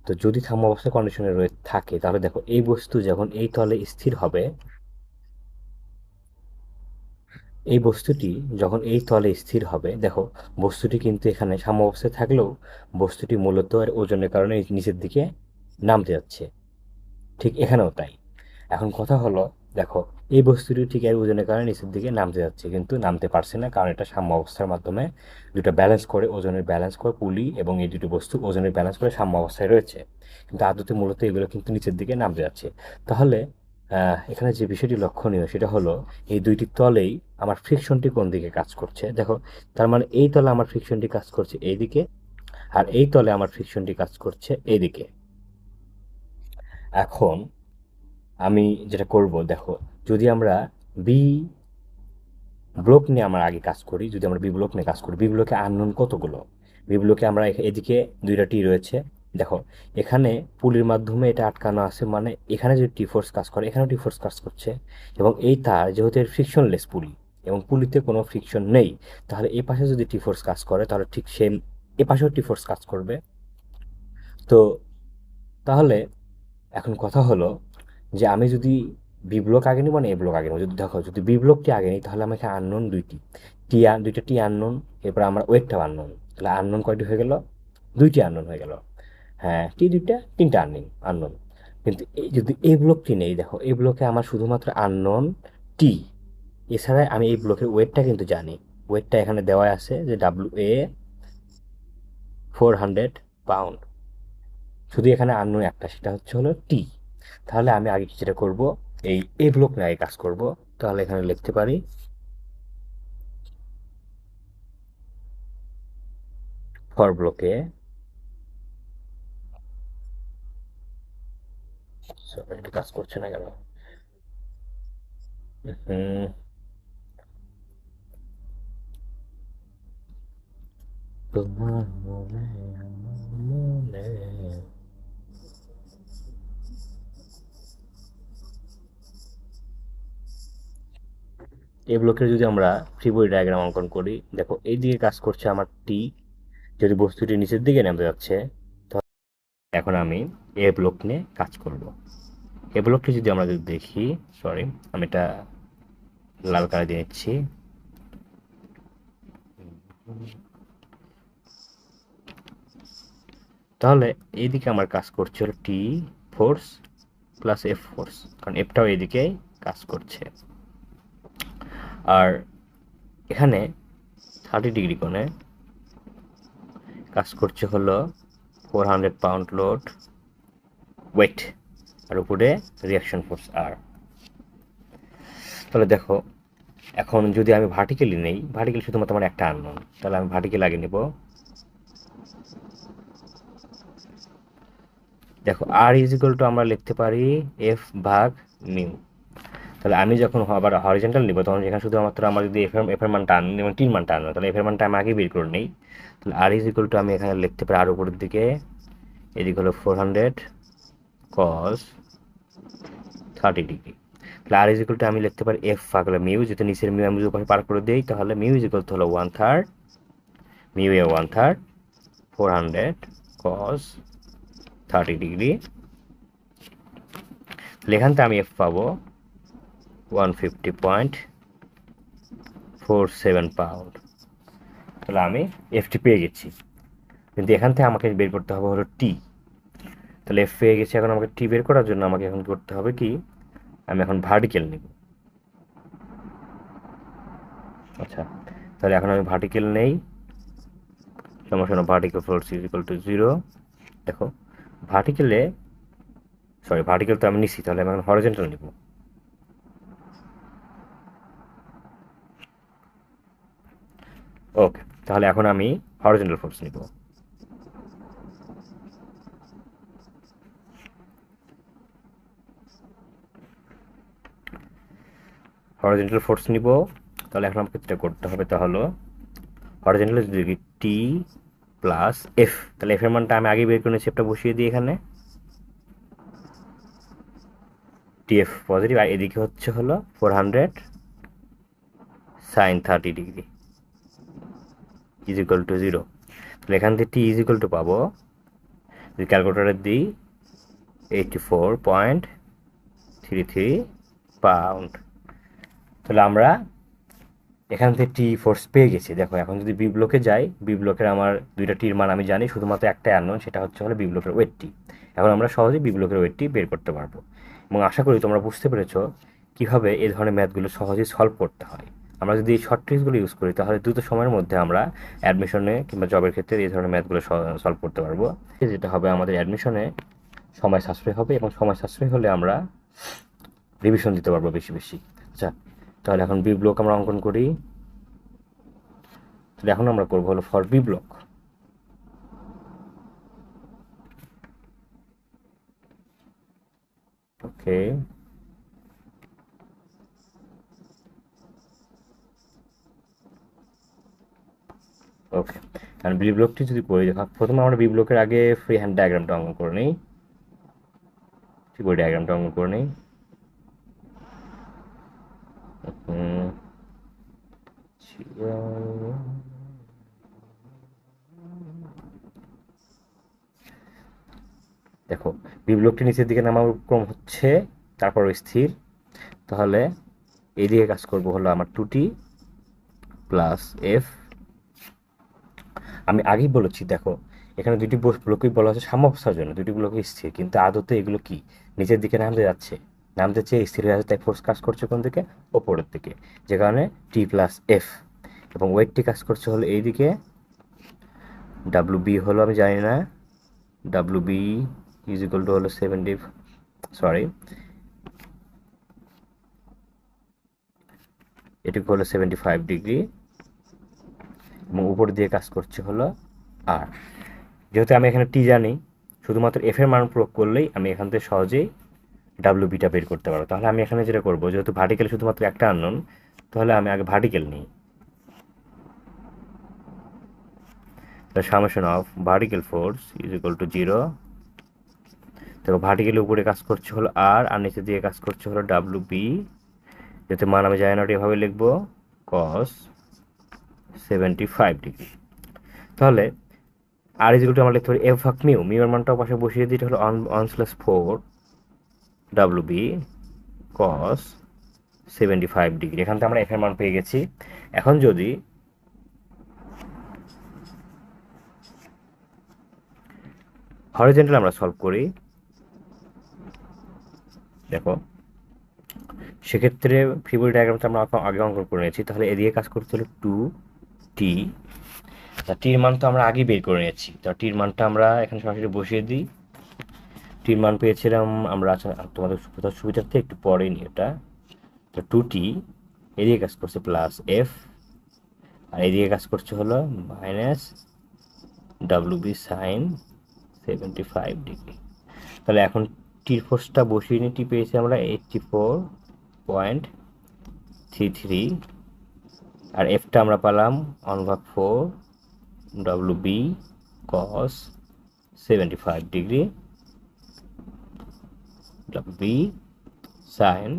তো যদি সাম্য অবস্থার কন্ডিশনে থাকে, তাহলে দেখো এই বস্তু যখন এই তলে স্থির হবে, এই বস্তুটি যখন এই তলে স্থির হবে, দেখো বস্তুটি কিন্তু এখানে সাম্য অবস্থায় থাকলেও বস্তুটি মূলত এর ওজনের কারণে নিচের দিকে নামতে যাচ্ছে, ঠিক এখানেও তাই। এখন কথা হলো, দেখো এই বস্তুটি ঠিক এর ওজনের কারণে নিচের দিকে নামতে যাচ্ছে, কিন্তু নামতে পারছে না, কারণ এটা সাম্য অবস্থার মাধ্যমে দুটো ব্যালেন্স করে, ওজনের ব্যালেন্স করে, পুলি এবং এই দুটো বস্তু ওজনের ব্যালেন্স করে সাম্য অবস্থায় রয়েছে, কিন্তু আদতে মূলত এগুলো কিন্তু নিচের দিকে নামতে যাচ্ছে। তাহলে এখানে যে বিষয়টি লক্ষণীয় সেটা হলো, এই দুইটি তলেই আমার ফ্রিকশনটি কোন দিকে কাজ করছে। দেখো তার মানে এই তলে আমার ফ্রিকশনটি কাজ করছে এইদিকে, আর এই তলে আমার ফ্রিকশনটি কাজ করছে এইদিকে। এখন আমি যেটা করব, দেখো যদি আমরা বি ব্লক নিয়ে আমরা আগে কাজ করি, যদি আমরা বি ব্লক নিয়ে কাজ করি, বি ব্লকে আননোন কতগুলো, বি ব্লকে আমরা এদিকে দুইটা টি রয়েছে। দেখো এখানে পুলির মাধ্যমে এটা আটকানো আছে, মানে এখানে যদি টি ফোর্স কাজ করে, এখানেও টি ফোর্স কাজ করছে, এবং এই তার যেহেতু এর ফ্রিকশনলেস পুলি এবং পুলিতে কোনো ফ্রিকশন নেই, তাহলে এই পাশে যদি টি ফোর্স কাজ করে, তাহলে ঠিক সেম এ পাশেও টি ফোর্স কাজ করবে। তো তাহলে এখন কথা হলো যে আমি যদি বি ব্লক আগে নিব না এ ব্লক আগে নেব। যদি দেখো যদি বি ব্লকটি আগে নিই তাহলে আমাকে আননোন দুইটা টি আননোন, এরপর আমার ওয়েটটাও আননোন, তাহলে আননোন কয়টি হয়ে গেল? দুইটি আননোন হয়ে গেল। হ্যাঁ, টি দুইটা, তিনটা আননোন। কিন্তু এই যদি এই ব্লকটি নেই, দেখো এই ব্লকে আমার শুধুমাত্র আননোন টি, এছাড়া আমি এই ব্লকের ওয়েটটা কিন্তু জানি। ওয়েটটা এখানে দেওয়া আছে যে WA 400 পাউন্ড। শুধু এখানে আননোন একটা, সেটা হলো টি। তাহলে আমি আগে যেটা করব, এই এ ব্লক নিয়ে আগে কাজ করব। তাহলে এখানে লিখতে পারি ফর ব্লকে, সরি এটা কাজ করছে না কেন? হুম, তোমার মনে আমার মনে, এই ব্লকের যদি আমরা ফ্রি বডি ডায়াগ্রাম অঙ্কন করি, দেখো এই দিকে কাজ করছে আমার টি, যদি বস্তুটি নিচের দিকে নামতে যাচ্ছে, তাহলে এখন আমি এ ব্লক নিয়ে কাজ করব। এ ব্লকটি যদি আমরা যদি দেখি, সরি আমি এটা লাল কালার দিয়ে নিচ্ছি। তাহলে এইদিকে আমার কাজ করছে হলো টি ফোর্স প্লাস এফ ফোর্স, কারণ এফটাও এইদিকে কাজ করছে। আর এখানে 30 ডিগ্রি কোণে কাজ করছে হলো 400 পাউন্ড লোড ওয়েট, আর উপরে রিয়াকশন ফোর্স আর। তাহলে দেখো এখন যদি আমি ভার্টিক্যালি নেই, ভার্টিক্যালি শুধুমাত্র আমার একটা আননোন, তাহলে আমি ভার্টিক্যাল আগে নেব। দেখো আর ইজ ইকুয়াল টু আমরা লিখতে পারি এফ ভাগ মিউ। তাহলে আমি যখন আবার হরিজেন্টাল নিব তখন এখানে শুধুমাত্র আমার যদি এফের মানটা আন এবং টির মানটা আনবো, তাহলে এফের মানটা আমি আগে বের করে নেই। তাহলে আর ইজ ইকুয়াল টু আমি এখানে লিখতে পারি আর উপরের দিকে, এদিকে হলো 400 কস 30 ডিগ্রি। তাহলে আর ইজ ইকুয়াল টু আমি লিখতে পারি এফ ভাগ হলো মিউ, যেহেতু নিচের মিউ আমি উপরে পার করে দিই, তাহলে মিউ ইজ ইকুয়াল টু হলো 1/3 মিউ এ 1/3 400 কস 30 ডিগ্রি। তাহলে এখান থেকে আমি এফ পাবো 150.47 পাউন্ড। তাহলে আমি এফটি পেয়ে গেছি। কিন্তু এখান থেকে আমাকে বের করতে হবে হলো টি। তাহলে এফ পেয়ে গেছি, এখন আমাকে টি বের করার জন্য আমাকে এখন করতে হবে কি, আমি এখন ভার্টিক্যাল নিব। আচ্ছা, তাহলে এখন আমি ভার্টিক্যাল নেই, সমস্যা না, vertical force is equal to 0। দেখো ভার্টিক্যালে, সরি ভার্টিক্যাল তো আমি নিছি, তাহলে আমি এখন হরিজন্টাল নিব। ওকে, তাহলে এখন আমি হরিজন্টাল ফোর্স নিব। হরিজন্টাল ফোর্স নিব, তাহলে এখন আমাকে যেটা করতে হবে তা হলো হরিজন্টাল যদি টি প্লাস এফ, তাহলে এফ এর মানটা আমি আগে বের করে নিচ্ছি, এফটা বসিয়ে দিই এখানে, টিএফ পজিটিভ, আর এদিকে হচ্ছে হলো 400 sine 30 degree is equal to 0। তাহলে এখান থেকে টি ইজ ইকুয়াল টু পাবো, যদি ক্যালকুলেটারে দিই 84.33 পাউন্ড। তাহলে আমরা এখান থেকে টি ফোর্স পেয়ে গেছি। দেখো এখন যদি বি ব্লকে যাই, বি ব্লকের আমার দুইটা টির মান আমি জানি, শুধুমাত্র একটাই আননোন, সেটা হচ্ছে হলো বি ব্লকের ওয়েটটি। এখন আমরা সহজেই বি ব্লকের ওয়েটটি বের করতে পারবো, এবং আশা করি তোমরা বুঝতে পেরেছো কীভাবে এই ধরনের ম্যাথগুলো সহজেই সলভ করতে হয়। আমরা যদি এই শর্ট ট্রিক্সগুলো ইউজ করি তাহলে দ্রুত সময়ের মধ্যে আমরা অ্যাডমিশনে কিংবা জবের ক্ষেত্রে এই ধরনের ম্যাথগুলো সলভ করতে পারবো। যেটা হবে আমাদের অ্যাডমিশনে সময় সাশ্রয় হবে, এবং সময় সাশ্রয় হলে আমরা রিভিশন দিতে পারবো বেশি বেশি। আচ্ছা, তাহলে এখন বি ব্লক আমরা অঙ্কন করি। তাহলে এখন আমরা করবো হলো ফর বি ব্লক। ওকে, ওকে, কারণ বি ব্লকটি যদি করি, দেখো প্রথমে আমরা বি ব্লকের আগে ফ্রি হ্যান্ড ডায়াগ্রামটা অঙ্কন করে নিই, ফ্রি বডি ডায়াগ্রামটা অঙ্কন করে নিই। দেখো বিপ্লবটি নিচের দিকে নামার ক্রম হচ্ছে, তারপর স্থির, তাহলে এইদিকে কাজ করবো হলো আমার 2t প্লাস এফ। আমি আগেই বলেছি দেখো এখানে দুটি ব্লকই বলা হচ্ছে সাম্যাবস্থার জন্য, দুটি ব্লকই স্থির, কিন্তু আদতে এগুলো কি নিচের দিকে নামতে যাচ্ছে, নামতে চেয়ে স্থির হয়ে যাচ্ছে, তাই ফোর্স কাজ করছে কোন দিকে, ওপরের দিকে, যে কারণে টি প্লাস এফ। এবং ওয়েটটি কাজ করছে হলো এই দিকে, ডাব্লু বি হলো আমি জানি না, W B is equal to হলো 70, সরি এটুকু হলো 75 ডিগ্রি, এবং উপর দিয়ে কাজ করছে হলো আর। যেহেতু আমি এখানে টি জানি, শুধুমাত্র এফ এর মান প্রয়োগ করলেই আমি এখান থেকে সহজেই ডাব্লিউ বিটা বের করতে পারবো। তাহলে আমি এখানে যেটা করবো, যেহেতু ভার্টিক্যাল শুধুমাত্র একটা আননোন, তাহলে আমি আগে ভার্টিক্যাল নিই। The summation of vertical force is equal to 0। দেখো ভার্টিক্যালের উপরে কাজ করছে হলো আর নিচে দিয়ে কাজ করছে হলো ডাব্লিউ বি, যেহেতু মান আমি জানি না, এভাবে লিখবো cos 75 ডিগ্রি। তাহলে আর ইজ ইকুয়াল টু আমরা লিখতে পারি এফ ভাগ মিউ, মিউ এর মানটাও পাশে বসিয়ে দিতে হলো 1/4 ডাব্লিউ বি cos 75 ডিগ্রি। এখান থেকে আমরা এফ এর মান পেয়ে গেছি। এখন যদি হরিজন্টাল আমরা সলভ করি, দেখো সেক্ষেত্রে ফিবোনাচি ডায়াগ্রামটা আমরা আগে অঙ্কন করে নিয়েছি, তাহলে এদিকে কাজ করতে হলো 2t। তা টির মান তো আমরা আগেই বের করে নিয়েছি, তা টির মানটা আমরা এখানে সরাসরি বসিয়ে দিই। টির মান পেয়েছিলাম আমরা, আচ্ছা তোমাদের সুবিধার্থে একটু পরে নিই এটা। তো 2t এদিকে কাজ করছে প্লাস এফ, আর এদিকে কাজ করছে হলো minus W B sine 75 degree. তাহলে এখন টির ফোর্সটা বসিয়ে নিই, টি পেয়েছি আমরা 84.33, আর এফটা আমরা পেলাম 1/4 W B cos 75 degree, W B sine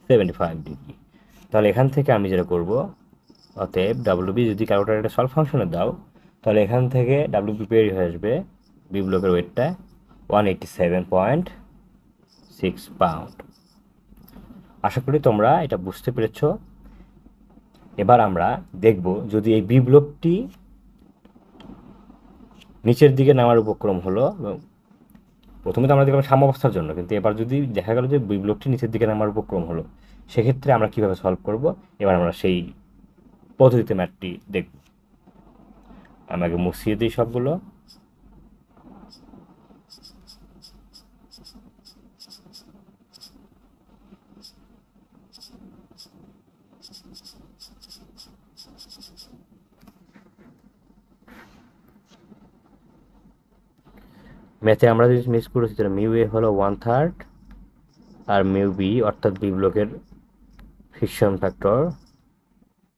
75 degree. তাহলে এখান থেকে আমি যেটা করব, অতএব ডাব্লিউ বি যদি কারোটার একটা সলভ ফাংশনে দাও, তাহলে এখান থেকে ডাব্লিউ বি বের হয়ে আসবে বি ব্লকের ওয়েটটা 187.6 পাউন্ড। আশা করি তোমরা এটা বুঝতে পেরেছ। এবার আমরা দেখব যদি এই বি ব্লকটি নিচের দিকে নামার উপক্রম হলো, প্রথমে তো আমরা দেখলাম সাম্যাবস্থার জন্য, কিন্তু এবার যদি দেখা গেল যে বি ব্লকটি নিচের দিকে নামার উপক্রম হলো, সেক্ষেত্রে আমরা কীভাবে সলভ করব, এবার আমরা সেই পদ্ধতিতে ম্যাথটি দেখব। আমি আগে মুছিয়ে দিই সবগুলো। ম্যাথে আমরা যদি মিস করেছি, তাহলে মিউ এ হলো 1/3, আর মিউ বি অর্থাৎ বি ব্লকের ফ্রিকশন ফ্যাক্টর,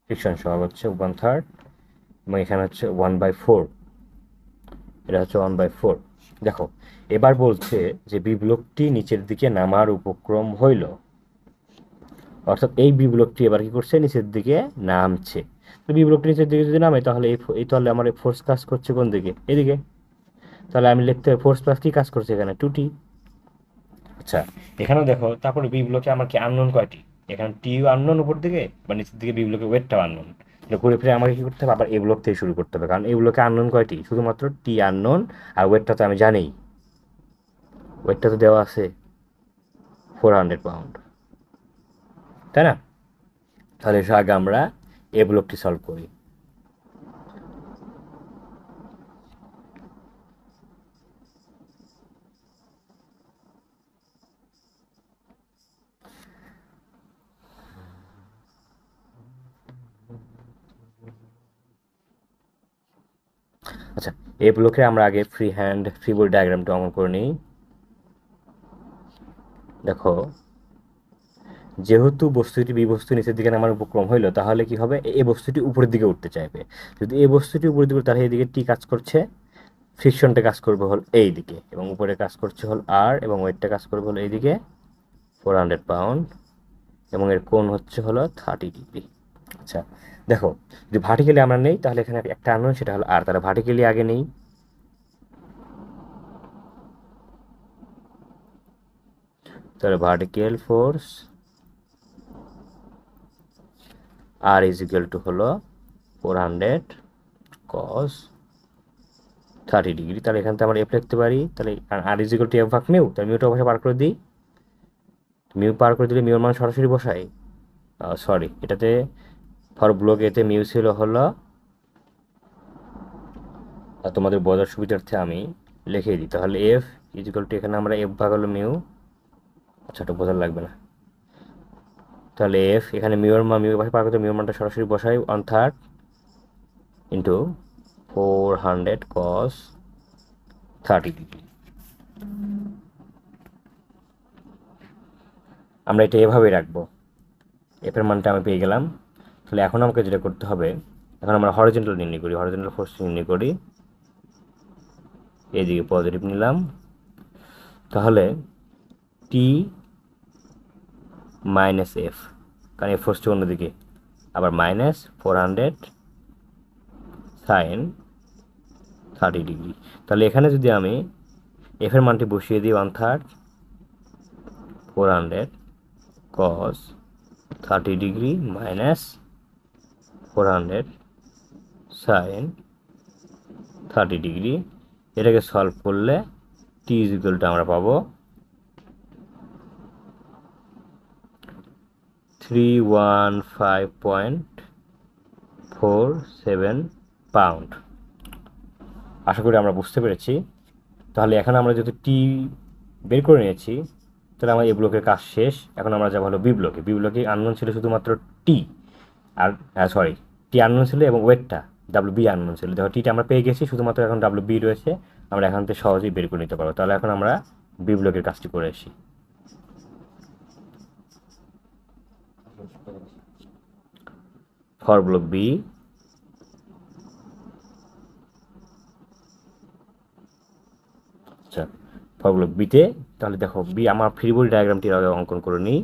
ফ্রিকশন সহগ হচ্ছে 1/3, এবং এখানে হচ্ছে 1/4, এটা হচ্ছে 1/4। দেখো এবার বলছে যে বি ব্লকটি নিচের দিকে নামার উপক্রম হইল, অর্থাৎ এই বি ব্লকটি এবার কি করছে, নিচের দিকে নামছে। তো বি ব্লকটি নিচের দিকে যদি নামে, তাহলে তাহলে আমার ফোর্স কাজ করছে কোন দিকে, এদিকে। তাহলে আমি লিখতে হবে ফোর্স প্লাস কি কাজ করছে এখানে 2t। আচ্ছা এখানেও দেখো, তারপরে বি ব্লকে আমার কি আননোন কয়টি, এখানে টিও আননোন উপর দিকে, বা নিচের দিকে বি ব্লকের ওয়েটটাও আননোন। ঘুরে ফিরে আমাকে কি করতে হবে, আবার এ ব্লক থেকে শুরু করতে হবে, কারণ এই ব্লকে আননোন কয়টি, শুধুমাত্র টি আননোন, আর ওয়েটটা তো আমি জানি, ওয়েটটা তো দেওয়া আছে 400 পাউন্ড, তাই না? তাহলে আগে আমরা এ ব্লকটি সলভ করি। আচ্ছা এ ব্লকে আমরা আগে ফ্রি হ্যান্ড ফ্রি বডি ডায়াগ্রামটা অঙ্কন করে নিই। দেখো যেহেতু বস্তুটি বি বস্তু নিচের দিকে নামার উপক্রম হইলো, তাহলে কি হবে, এই বস্তুটি উপরের দিকে উঠতে চাইবে। যদি এই বস্তুটি উপরের দিকে, তাহলে এইদিকে টি কাজ করছে, ফ্রিকশনটা কাজ করবে হল এই দিকে, এবং উপরে কাজ করছে হল আর, এবং ওয়েটটা কাজ করবে হলো এইদিকে 400 পাউন্ড, এবং এর কোণ হচ্ছে হলো 30 ডিগ্রি। আচ্ছা দেখো যদি ভার্টিক্যালি আমরা নেই, তাহলে এখানে একটা আননোন, সেটা হলো আর, তাহলে ভার্টিক্যালি আগে নেই। তাহলে vertical force R is equal to হলো 400 cos 30 ডিগ্রি। তাহলে এখান থেকে আমরা এফ লিখতে পারি, তাহলে আর ইজ ইকুয়াল টু এফ ভাগ মিউ, তাহলে মিউটা অবশ্যই পার করে দিই। মিউ পার করে দিলে মিউর মান সরাসরি বসাই, সরি এটাতে ফর ব্লক এতে মিউ ছিল হলো, তোমাদের বোঝার সুবিধার্থে আমি লিখে দিই। তাহলে এফ ইজ ইকুয়াল টু এখানে আমরা এফ ভাগ হলো মিউ, আচ্ছা এটা বোঝার লাগবে না। তাহলে এফ এখানে মিউর মান, মিউর পাশে পার করতে মিউর মানটা সরাসরি বসাই 1/3 ইন্টু 400 cos 30 ডিগ্রি। আমরা এটা এভাবেই রাখবো, এফের মানটা আমি পেয়ে গেলাম। তাহলে এখন আমাকে যেটা করতে হবে, এখন আমরা হরিজন্টাল নির্ণয় করি, হরিজন্টাল ফোর্স নির্ণয় করি। এইদিকে পজিটিভ নিলাম, তাহলে টি মাইনাস এফ, কারণ এফ ফোর্সটি অন্যদিকে, আবার মাইনাস 400 সাইন 30 ডিগ্রি। তাহলে এখানে যদি আমি এফের মানটি বসিয়ে দিই 1/3 400 cos 30 degree minus 400 sine 30 degree, এটাকে সলভ করলে টি ইজ ইকুয়াল টু আমরা পাবো 315.47 পাউন্ড। আশা করি আমরা বুঝতে পেরেছি। তাহলে এখন আমরা যেহেতু টি বের করে নিয়েছি, তাহলে আমার এ ব্লকের কাজ শেষ। এখন আমরা যাবো হলো বি ব্লকে। বি ব্লকে আননোন ছিল শুধুমাত্র টি, আর সরি টি আননোন ছিল এবং ওয়েটটা ডাব্লিউ বি আননোন ছিল। দেখো টিটা আমরা পেয়ে গেছি, শুধুমাত্র এখন ডাব্লিউ বি রয়েছে, আমরা এখান থেকে সহজেই বের করে নিতে পারবো। তাহলে এখন আমরা বি ব্লকের কাজটি করে আসি। ফর ব্লক বি, আচ্ছা ফর ব্লক বিতে, তাহলে দেখো বি আমার ফ্রি বডি ডায়াগ্রামটি আগে অঙ্কন করে নিই।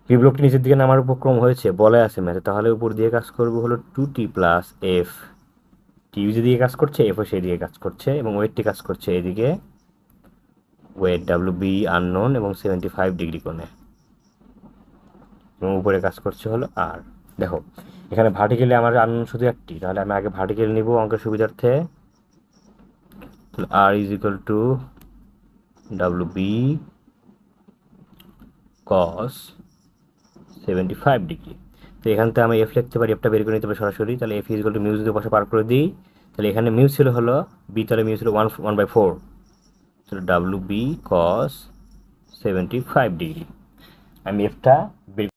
বি ব্লকটি নিচের দিকে নামার উপক্রম হয়েছে বলে আছে ম্যাথে, তাহলে উপর দিয়ে কাজ করবে হলো 2t প্লাস এফ। টি যেদিকে কাজ করছে এফও সেই দিকে কাজ করছে, এবং ওয়েটটি কাজ করছে এদিকে, ওয়েট ডাব্লিউ বি আননোন এবং 75 ডিগ্রি কোণে, এবং উপরে কাজ করছে হলো আর। দেখো এখানে ভার্টিক্যালি আমার আননোন শুধু একটি, তাহলে আমি আগে ভার্টিক্যাল নিব অঙ্কের সুবিধার্থে। আর ইজ ইকুয়াল টু ডাব্লিউ বি কস 75 ডিগ্রি। তো এখান থেকে আমি এফ লিখতে পারি, এফটা বের করে নিতে পারি সরাসরি। তাহলে F is equal to mu যদি পাশে পার করে দিই, তাহলে এখানে মিউ ছিল হলো বি, তাহলে মিউ ছিল 1/4, তাহলে ডাব্লিউ বি কস 75 ডিগ্রি। আমি এফটা বের,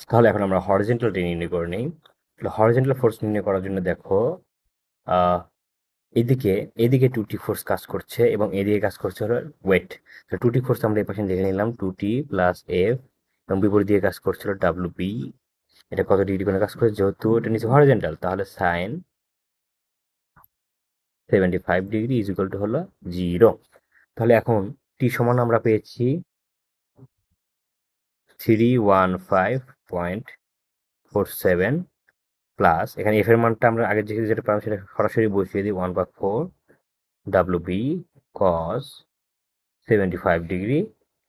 তাহলে এখন আমরা হরিজন্টালটি নির্ণয় করে নিই। তাহলে হরিজন্টাল ফোর্স নির্ণয় করার জন্য দেখো এদিকে এদিকে 2t ফোর্স কাজ করছে এবং এদিকে কাজ করছে হলো ওয়েট। তো 2t ফোর্স আমরা এই পাশে লিখে নিলাম 2t প্লাস এফ, এবং বিপরীত দিয়ে কাজ করছিল ডাব্লিউ বি। এটা কত ডিগ্রি করে কাজ করছে, যেহেতু এটা নিচে হরিজন্টাল, তাহলে sine 75 degree is equal to হলো 0। তাহলে এখন টি সমান আমরা পেয়েছি 315.47 প্লাস, এখানে এফ এর মানটা আমরা আগে যেটা পেলাম সেটা সরাসরি বসিয়ে দিই 1/4 ডাব্লিউ বি কস 75 ডিগ্রি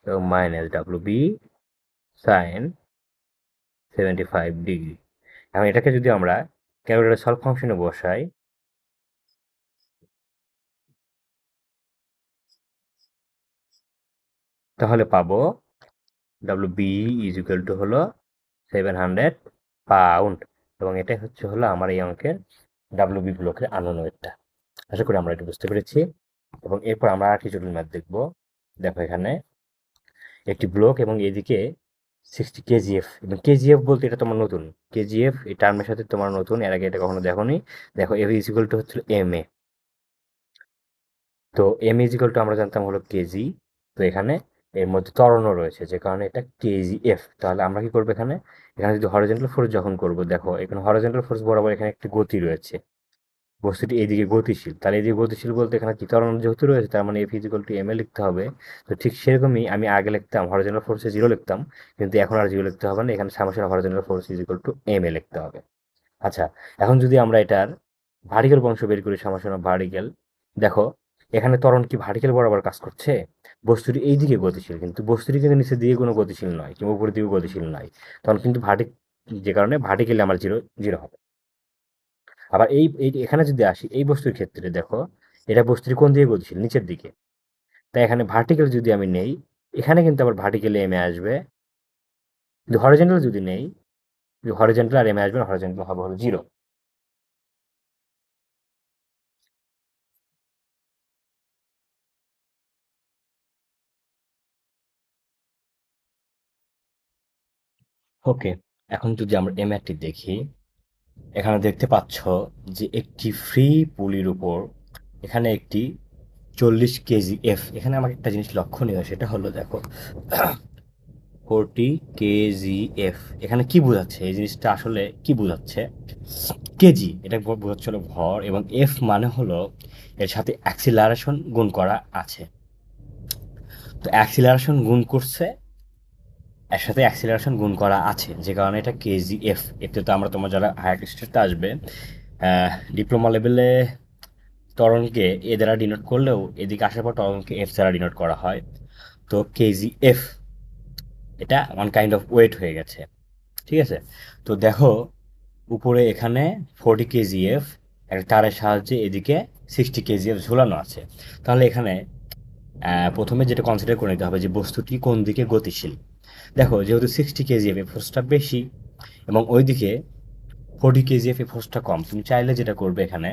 এবং minus W B sine 75 degree. এখন এটাকে যদি আমরা ক্যালকুলেটর সলভ ফাংশনে বসাই, তাহলে পাবো W B is equal to হলো 700 পাউন্ড, এবং এটাই হচ্ছে হলো আমার এই অঙ্কের ডাব্লিউ বি ব্লকের আননোন ওয়েটটা। আশা করি আমরা এটা বুঝতে পেরেছি। এবং এরপর আমরা আর কিছু ম্যাথ দেখবো। দেখো এখানে একটি ব্লক এবং এদিকে 60 কেজিএফ, এবং কেজিএফ বলতে এটা তোমার নতুন, কেজিএফ এই টার্মের সাথে তোমার নতুন, এর আগে এটা কখনো দেখোনি। দেখো এফ ইজ ইকুয়াল টু হচ্ছিল এম এ, তো এম ইজ ইকুয়াল টু আমরা জানতাম হলো কেজি। তো এখানে এর মধ্যে ত্বরণও রয়েছে, যে কারণে এটা কেজিএফ। তাহলে আমরা কি করবো এখানে, এখানে যদি হরিজন্টাল ফোর্স যখন করব, দেখো এখানে হরিজন্টাল ফোর্স বরাবর এখানে একটি গতি রয়েছে, বস্তুটি এইদিকে গতিশীল, তাহলে এইদিকে গতিশীল বলতে এখানে কি ত্বরণ যেহেতু রয়েছে, তার মানে F is equal to m a লিখতে হবে। তো ঠিক সেরকমই আমি আগে লিখতাম হরিজন্টাল ফোর্সে 0 লিখতাম, কিন্তু এখন আর 0 লিখতে হবে না, এখানে summation horizontal force is equal to m a লিখতে হবে। আচ্ছা, এখন যদি আমরা এটার ভার্টিক্যাল অংশ বের করি, সামসান অফ ভার্টিক্যাল, দেখো এখানে ত্বরণ কি ভার্টিক্যাল বরাবর কাজ করছে? বস্তুটি এই দিকে গতিশীল, কিন্তু বস্তুটি কিন্তু নিচের দিকে কোনো গতিশীল নয় কিংবা উপরের দিকে গতিশীল নয়। তখন কিন্তু যে কারণে ভার্টিক্যালি আমার জিরো জিরো হবে। আবার এখানে যদি আসি এই বস্তুর ক্ষেত্রে, দেখো এটা বস্তুটি কোন দিকে গতিশীল? নিচের দিকে। তাই এখানে ভার্টিক্যাল যদি আমি নেই, এখানে কিন্তু আবার ভার্টিক্যালি এমে আসবে। কিন্তু হরিজন্টাল যদি নেই, হরিজন্টাল আর এমে আসবে, হরিজন্টাল হবে হলো জিরো। ওকে, এখন যদি আমরা এ ম্যাটটি দেখি, এখানে দেখতে পাচ্ছ যে একটি ফ্রি পুলির উপর এখানে একটি 40 কেজি এফ। এখানে আমাকে একটা জিনিস লক্ষণীয়, সেটা হলো দেখো 40 কেজি এফ এখানে কি বোঝাচ্ছে? এই জিনিসটা আসলে কি বোঝাচ্ছে? কেজি এটা বোঝাচ্ছে হলো ভর, এবং এফ মানে হলো এর সাথে অ্যাক্সিলারেশন গুণ করা আছে। তো অ্যাক্সিলারেশন গুণ করছে, এর সাথে অ্যাক্সিলারেশন গুণ করা আছে, যে কারণে এটা কেজি এফ। এতে তো আমরা, তোমার যারা হায়ার স্টেজে আসবে, ডিপ্লোমা লেভেলে ত্বরণকে এ দ্বারা ডিনোট করলেও এদিকে আসার পর ত্বরণকে এফ দ্বারা ডিনোট করা হয়। তো কেজি এফ এটা ওয়ান কাইন্ড অফ ওয়েট হয়ে গেছে। ঠিক আছে, তো দেখো উপরে এখানে 40 কেজিএফ একটা তারের সাহায্যে এদিকে 60 কেজিএফ ঝুলানো আছে। তাহলে এখানে প্রথমে যেটা কনসিডার করে নিতে হবে যে বস্তুটি কোন দিকে গতিশীল। দেখো যেহেতু 60 কেজিএফ এ ফোর্সটা বেশি এবং ওইদিকে 40 কেজিএফ এ ফোর্সটা কম, তুমি চাইলে যেটা করবে এখানে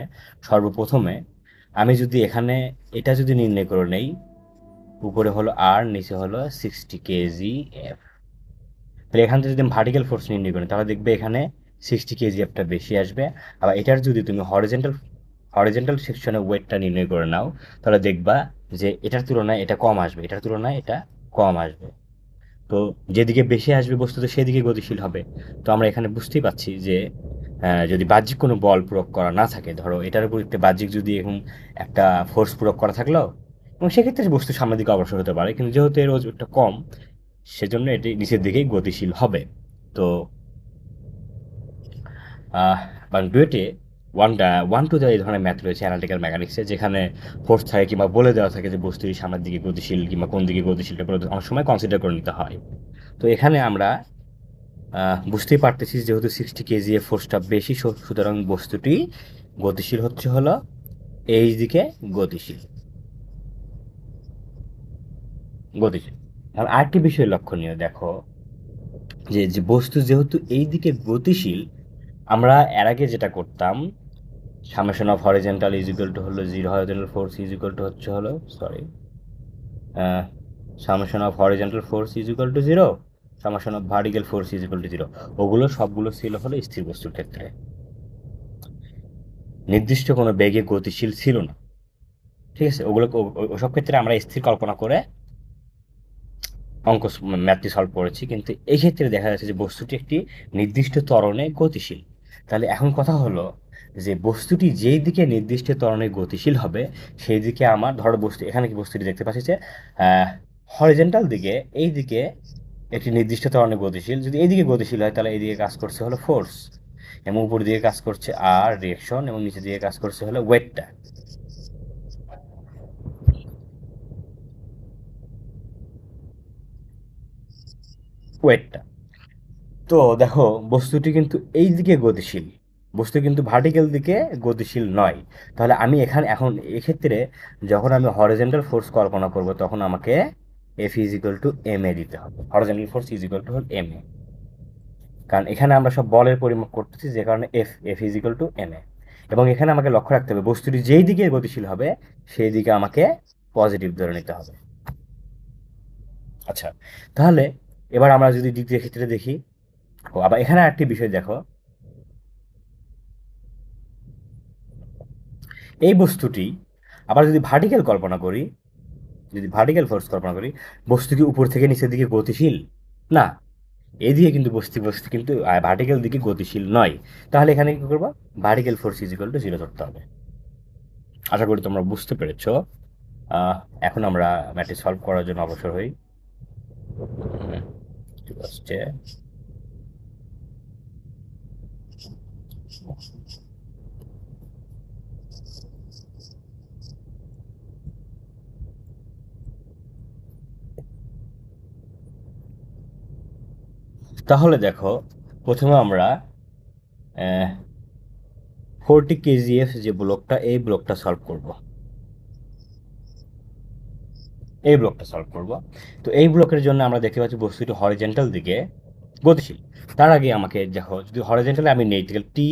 সর্বপ্রথমে আমি যদি এখানে এটা যদি নির্ণয় করে নেই, উপরে হলো আর নিচে হলো 60 কেজিএফ, তাহলে এখান থেকে যদি আমি ভার্টিক্যাল ফোর্স নির্ণয় করি তাহলে দেখবে এখানে 60 কেজিএফটা বেশি আসবে। আবার এটার যদি তুমি হরিজেন্টাল সেকশনে ওয়েটটা নির্ণয় করে নাও, তাহলে দেখবা যে এটার তুলনায় এটা কম আসবে, এটার তুলনায় এটা কম আসবে। তো যেদিকে বেশি আসবে বস্তু তো সেদিকে গতিশীল হবে। তো আমরা এখানে বুঝতেই পাচ্ছি যে যদি বাহ্যিক কোনো বল প্রয়োগ করা না থাকে, ধরো এটার উপর একটা বাহ্যিক যদি এখন একটা ফোর্স প্রয়োগ করা থাকলো, এবং সেক্ষেত্রে বস্তু সামনের দিকে অগ্রসর হতে পারে, কিন্তু যেহেতু এর ওজনটা কম সেজন্য এটি নিচের দিকেই গতিশীল হবে। তো বা ডুয়েটে ওয়ান টু এই ধরনের ম্যাথ রয়েছে অ্যানালিটিক্যাল মেকানিক্সে, যেখানে ফোর্স থাকে কিংবা বলে দেওয়া থাকে যে বস্তুটি সামনের দিকে গতিশীল কিংবা কোন দিকে গতিশীল, এটা অনেক সময় কনসিডার করে নিতে হয়। তো এখানে আমরা বুঝতেই পারতেছি যেহেতু 60 কেজি ফোর্সটা বেশি, সুতরাং বস্তুটি গতিশীল হচ্ছে হলো এই দিকে গতিশীল গতিশীল। আর আরেকটি বিষয় লক্ষণীয়, দেখো যে বস্তু যেহেতু এই দিকে গতিশীল, আমরা এর আগে যেটা করতাম, summation of horizontal is equal to হলো zero, horizontal force is equal to হচ্ছে হলো summation of horizontal force is equal to zero, summation of vertical force is equal to zero. ওগুলো সবগুলো ছিল হলো স্থির বস্তুর ক্ষেত্রে, নির্দিষ্ট কোনো বেগে গতিশীল ছিল না। ঠিক আছে, ওগুলো ওসব ক্ষেত্রে আমরা স্থির কল্পনা করে অঙ্ক ম্যাথটি সলভ করেছি, কিন্তু এই ক্ষেত্রে দেখা যাচ্ছে যে বস্তুটি একটি নির্দিষ্ট ত্বরণে গতিশীল। তাহলে এখন কথা হলো যে বস্তুটি যেই দিকে নির্দিষ্ট ত্বরণে গতিশীল হবে সেই দিকে আমার, ধরো বস্তু এখানে কি বস্তুটি দেখতে পাচ্ছি যে হরিজেন্টাল দিকে এই দিকে একটি নির্দিষ্ট ত্বরণে গতিশীল, যদি এইদিকে গতিশীল হয় তাহলে এইদিকে কাজ করছে হলো ফোর্স, এবং উপর দিকে কাজ করছে আর রিয়েকশন, এবং নিচের দিকে কাজ করছে হলো ওয়েটটা। ওয়েটটা তো দেখো বস্তুটি কিন্তু এই দিকে গতিশীল, বস্তু কিন্তু ভার্টিক্যাল দিকে গতিশীল নয়। তাহলে আমি এখন এক্ষেত্রে যখন আমি হরিজেন্টাল ফোর্স কল্পনা করব তখন আমাকে F is equal to m a দিতে হবে, horizontal force is equal to m a, কারণ এখানে আমরা সব বলের পরিমাপ করতেছি, যে কারণে F F is equal to m a. এবং এখানে আমাকে লক্ষ্য রাখতে হবে বস্তুটি যেই দিকে গতিশীল হবে সেই দিকে আমাকে পজিটিভ ধরে নিতে হবে। আচ্ছা, তাহলে এবার আমরা যদি দ্বিতীয় ক্ষেত্রে দেখি, ও আবার এখানে আরেকটি বিষয় দেখো, এই বস্তুটি আবার যদি ভার্টিক্যাল কল্পনা করি, যদি ভার্টিক্যাল ফোর্স কল্পনা করি, বস্তু কি উপর থেকে নিচের দিকে গতিশীল? না, এদিকে কিন্তু বস্তু কিন্তু ভার্টিক্যাল দিকে গতিশীল নয়। তাহলে এখানে কি করবো? Vertical force is equal to zero ধরতে হবে। আশা করি তোমরা বুঝতে পেরেছো। আহ, এখন আমরা ম্যাটটি সলভ করার জন্য অবসর হই। ঠিক আছে, তাহলে দেখো, প্রথমে আমরা 40 কেজিএফ যে ব্লকটা, এই ব্লকটা সলভ করব। এই ব্লকটা সলভ করব। তো এই ব্লকের জন্য আমরা দেখতে পাচ্ছি বস্তুটি হরিজেন্টাল দিকে গতিশীল। তার আগে আমাকে দেখো, যদি হরিজেন্টালে আমি নেই, তাহলে টি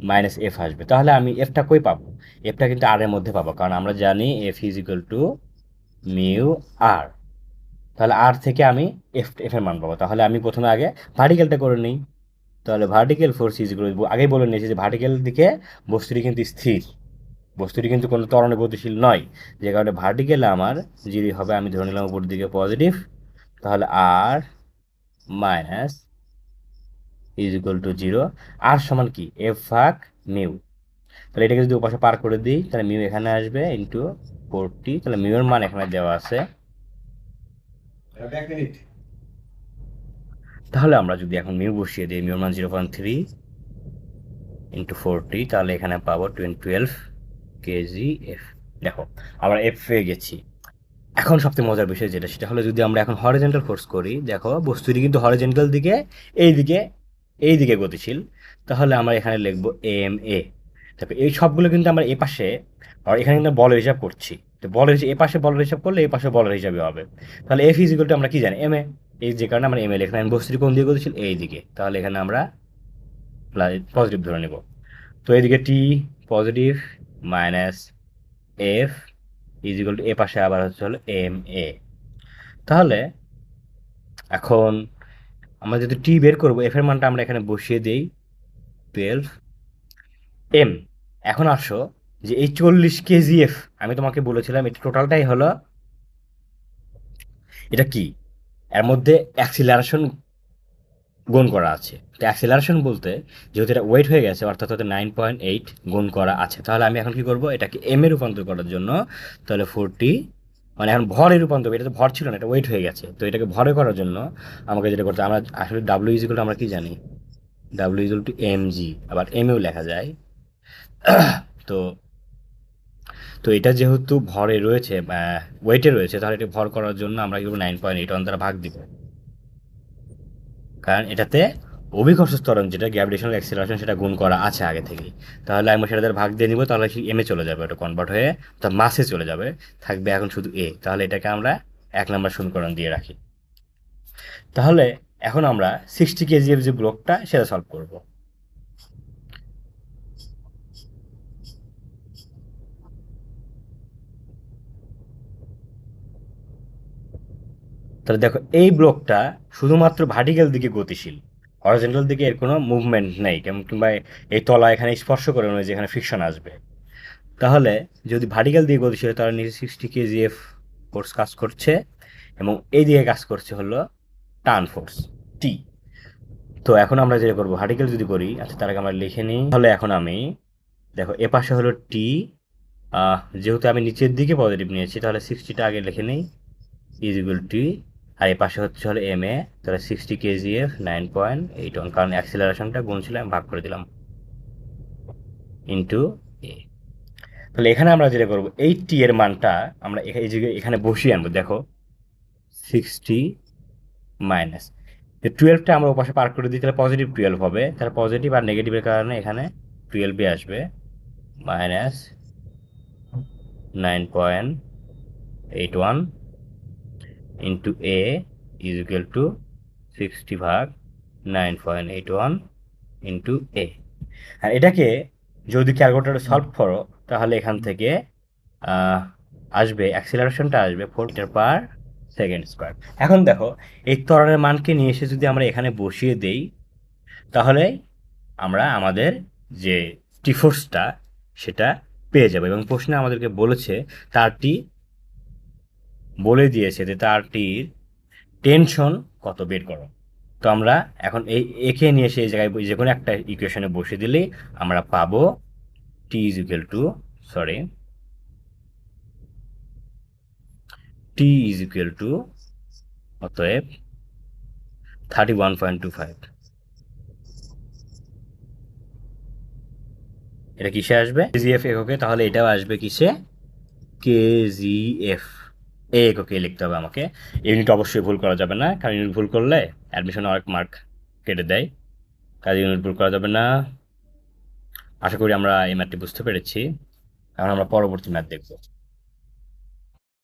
মাইনাস এফ আসবে। তাহলে আমি এফটা কই পাবো? এফটা কিন্তু আর এর মধ্যে পাবো, কারণ আমরা জানি F is equal to mu R. তাহলে আর থেকে আমি এফ এর মান পাবো। তাহলে আমি প্রথমে আগে ভার্টিক্যালটা করে নিই। তাহলে ভার্টিক্যাল ফোর্স ইজ ইকুয়াল, আগেই বলে নিয়েছি যে ভার্টিক্যাল দিকে বস্তুটি কিন্তু স্থির, বস্তুটি কিন্তু কোনো ত্বরণে গতিশীল নয়। যে কারণে ভার্টিক্যালে আমার যদি হবে, আমি ধরে নিলাম উপর দিকে পজিটিভ, তাহলে R minus is equal to zero. R সমান কি? এফ ভাগ মিউ। তাহলে এটাকে যদি ওপাশে পার করে দিই, তাহলে মিউ এখানে আসবে ইন্টু 40। তাহলে মিউর মান এখানে দেওয়া আছে। তাহলে আমরা যদি এখন মিউ বসিয়ে দিই, মিউর মান 0.3 ইন্টু 40, তাহলে এখানে পাবো 12 কেজি এফ। দেখো, আমরা এফ পেয়ে গেছি। এখন সবচেয়ে মজার বিষয় যেটা, সেটা হলো যদি আমরা এখন হরিজেন্টাল ফোর্স করি, দেখো বস্তুটি কিন্তু হরিজেন্টাল দিকে এইদিকে এইদিকে গতিশীল। তাহলে আমরা এখানে লিখবো এম এ। তারপর এই সবগুলো কিন্তু আমরা এ পাশে, আর এখানে কিন্তু বলের হিসাব করছি। তো বলের হিসাব, এ পাশে বলের হিসাব করলে এই পাশে বলের হিসাবে হবে। তাহলে এফ ইজ ইকুয়াল টু আমরা কি জানি? M A. এই যে কারণে আমরা এম এ লিখলাম। বস্তুটি কোন দিকে গতিশীল? এই দিকে। তাহলে এখানে আমরা পজিটিভ ধরে নেব। তো এইদিকে T positive minus F is equal to এ পাশে আবার হচ্ছে হলো এম এ। তাহলে এখন আমরা যদি টি বের করবো, এফ এর মানটা আমরা এখানে বসিয়ে দিই 12 এম। এখন আসো যে এই 40 কেজি এফ, আমি তোমাকে বলেছিলাম এটা টোটালটাই হলো, এটা কি? এর মধ্যে অ্যাক্সিলারেশন গুণ করা আছে। তো অ্যাক্সিলারেশন বলতে, যেহেতু এটা ওয়েট হয়ে গেছে, অর্থাৎ হয়তো 9.8 গুণ করা আছে। তাহলে আমি এখন কি করব? এটাকে এম এ রূপান্তর করার জন্য, তাহলে 40, মানে এখন ভরে রূপান্তর, এটা তো ভর ছিল না, এটা ওয়েট হয়ে গেছে। তো এটাকে ভরে করার জন্য আমাকে যেটা করতে, আমরা আসলে ডাব্লিউ ইজ ইকুয়াল টু আমরা কি জানি? W is equal to M G, আবার এম এও লেখা যায়। তো তো এটা যেহেতু ভরে রয়েছে, ওয়েটে রয়েছে, তাহলে এটা ভর করার জন্য আমরা কি করবো? 9.81 দ্বারা ভাগ দিব। কারণ এটাতে অভিকর্ষ ত্বরণ যেটা গ্র্যাভিটেশনাল অ্যাক্সিলারেশন, সেটা গুণ করা আছে আগে থেকেই। তাহলে আমরা সেটা ভাগ দিয়ে নিব, তাহলে এম এ চলে যাবে, ওটা কনভার্ট হয়ে অর্থাৎ মাসে চলে যাবে। থাকবে এখন শুধু এ। তাহলে এটাকে আমরা 1 নম্বর সমীকরণ দিয়ে রাখি। তাহলে এখন আমরা 60 কেজিএফ যে ব্লকটা, সেটা সলভ করব। তাহলে দেখো, এই ব্লকটা শুধুমাত্র ভার্টিক্যাল দিকে গতিশীল, হরিজন্টাল দিকে এর কোনো মুভমেন্ট নেই, কেমন কিংবা এই তলা এখানে স্পর্শ করে নয় যে এখানে ফ্রিকশন আসবে। তাহলে যদি ভার্টিক্যাল দিয়ে গতিশীল, তাহলে নিচে 60 কেজিএফ ফোর্স কাজ করছে, এবং এই দিকে কাজ করছে হলো টান ফোর্স টি। তো এখন আমরা যেটা করবো, ভার্টিক্যাল যদি করি, আচ্ছা তার আগে আমরা লিখে নিই। তাহলে এখন আমি দেখো, এ পাশে হলো টি, যেহেতু আমি নিচের দিকে পজিটিভ নিয়েছি, তাহলে 60টা আগে লিখে নিই ইজ ইকুয়াল টু, আর এই পাশে হচ্ছে হলো এম এ। তাহলে 60 কেজিএফ 9.81, কারণ অ্যাক্সিলারেশনটা গুণ ছিল, আমি ভাগ করে দিলাম ইন্টু এ। তাহলে এখানে আমরা যেটা করবো, এই টি এর মানটা আমরা এই জায়গায় এখানে বসিয়ে আনবো। দেখো 60 মাইনাস 12টা আমরা ওপাশে পার করে দিই, তাহলে পজিটিভ 12 হবে। তাহলে পজিটিভ আর নেগেটিভের কারণে এখানে 12 আসবে, minus 9.81 into A is equal two 60 ভাগ 9.81 ইন্টু এ। আর এটাকে যদি ক্যালকুলেটরে সলভ করো, তাহলে এখান থেকে আসবে, অ্যাক্সিলারেশনটা আসবে 4 মিটার পার সেকেন্ড স্কোয়ার। এখন দেখো, এই ত্বরণের মানকে নিয়ে এসে যদি আমরা এখানে বসিয়ে দেই, তাহলে আমরা আমাদের যে টি ফোর্সটা, সেটা পেয়ে যাবো। এবং প্রশ্নে আমাদেরকে বলেছে, তারটি বলে দিয়েছে যে তারটির টেনশন কত বের করো। তো আমরা এখন এই একে নিয়ে এসে এই জায়গায় যে কোনো একটা ইকুয়েশনে বসিয়ে দিলেই আমরা পাবো T is equal to, sorry, T is equal to, অতএব 31.25। এটা কিসে আসবে? কেজিএফ এককে, তাহলে এটাও আসবে কিসে? কেজিএফ এই এককে লিখতে হবে আমাকে। ইউনিট অবশ্যই ভুল করা যাবে না, কারণ ইউনিট ভুল করলে অ্যাডমিশনে অনেক মার্ক কেটে দেয়। কাজে ইউনিট ভুল করা যাবে না। আশা করি আমরা এই ম্যাথটি বুঝতে পেরেছি। এখন আমরা পরবর্তী ম্যাথ দেখব।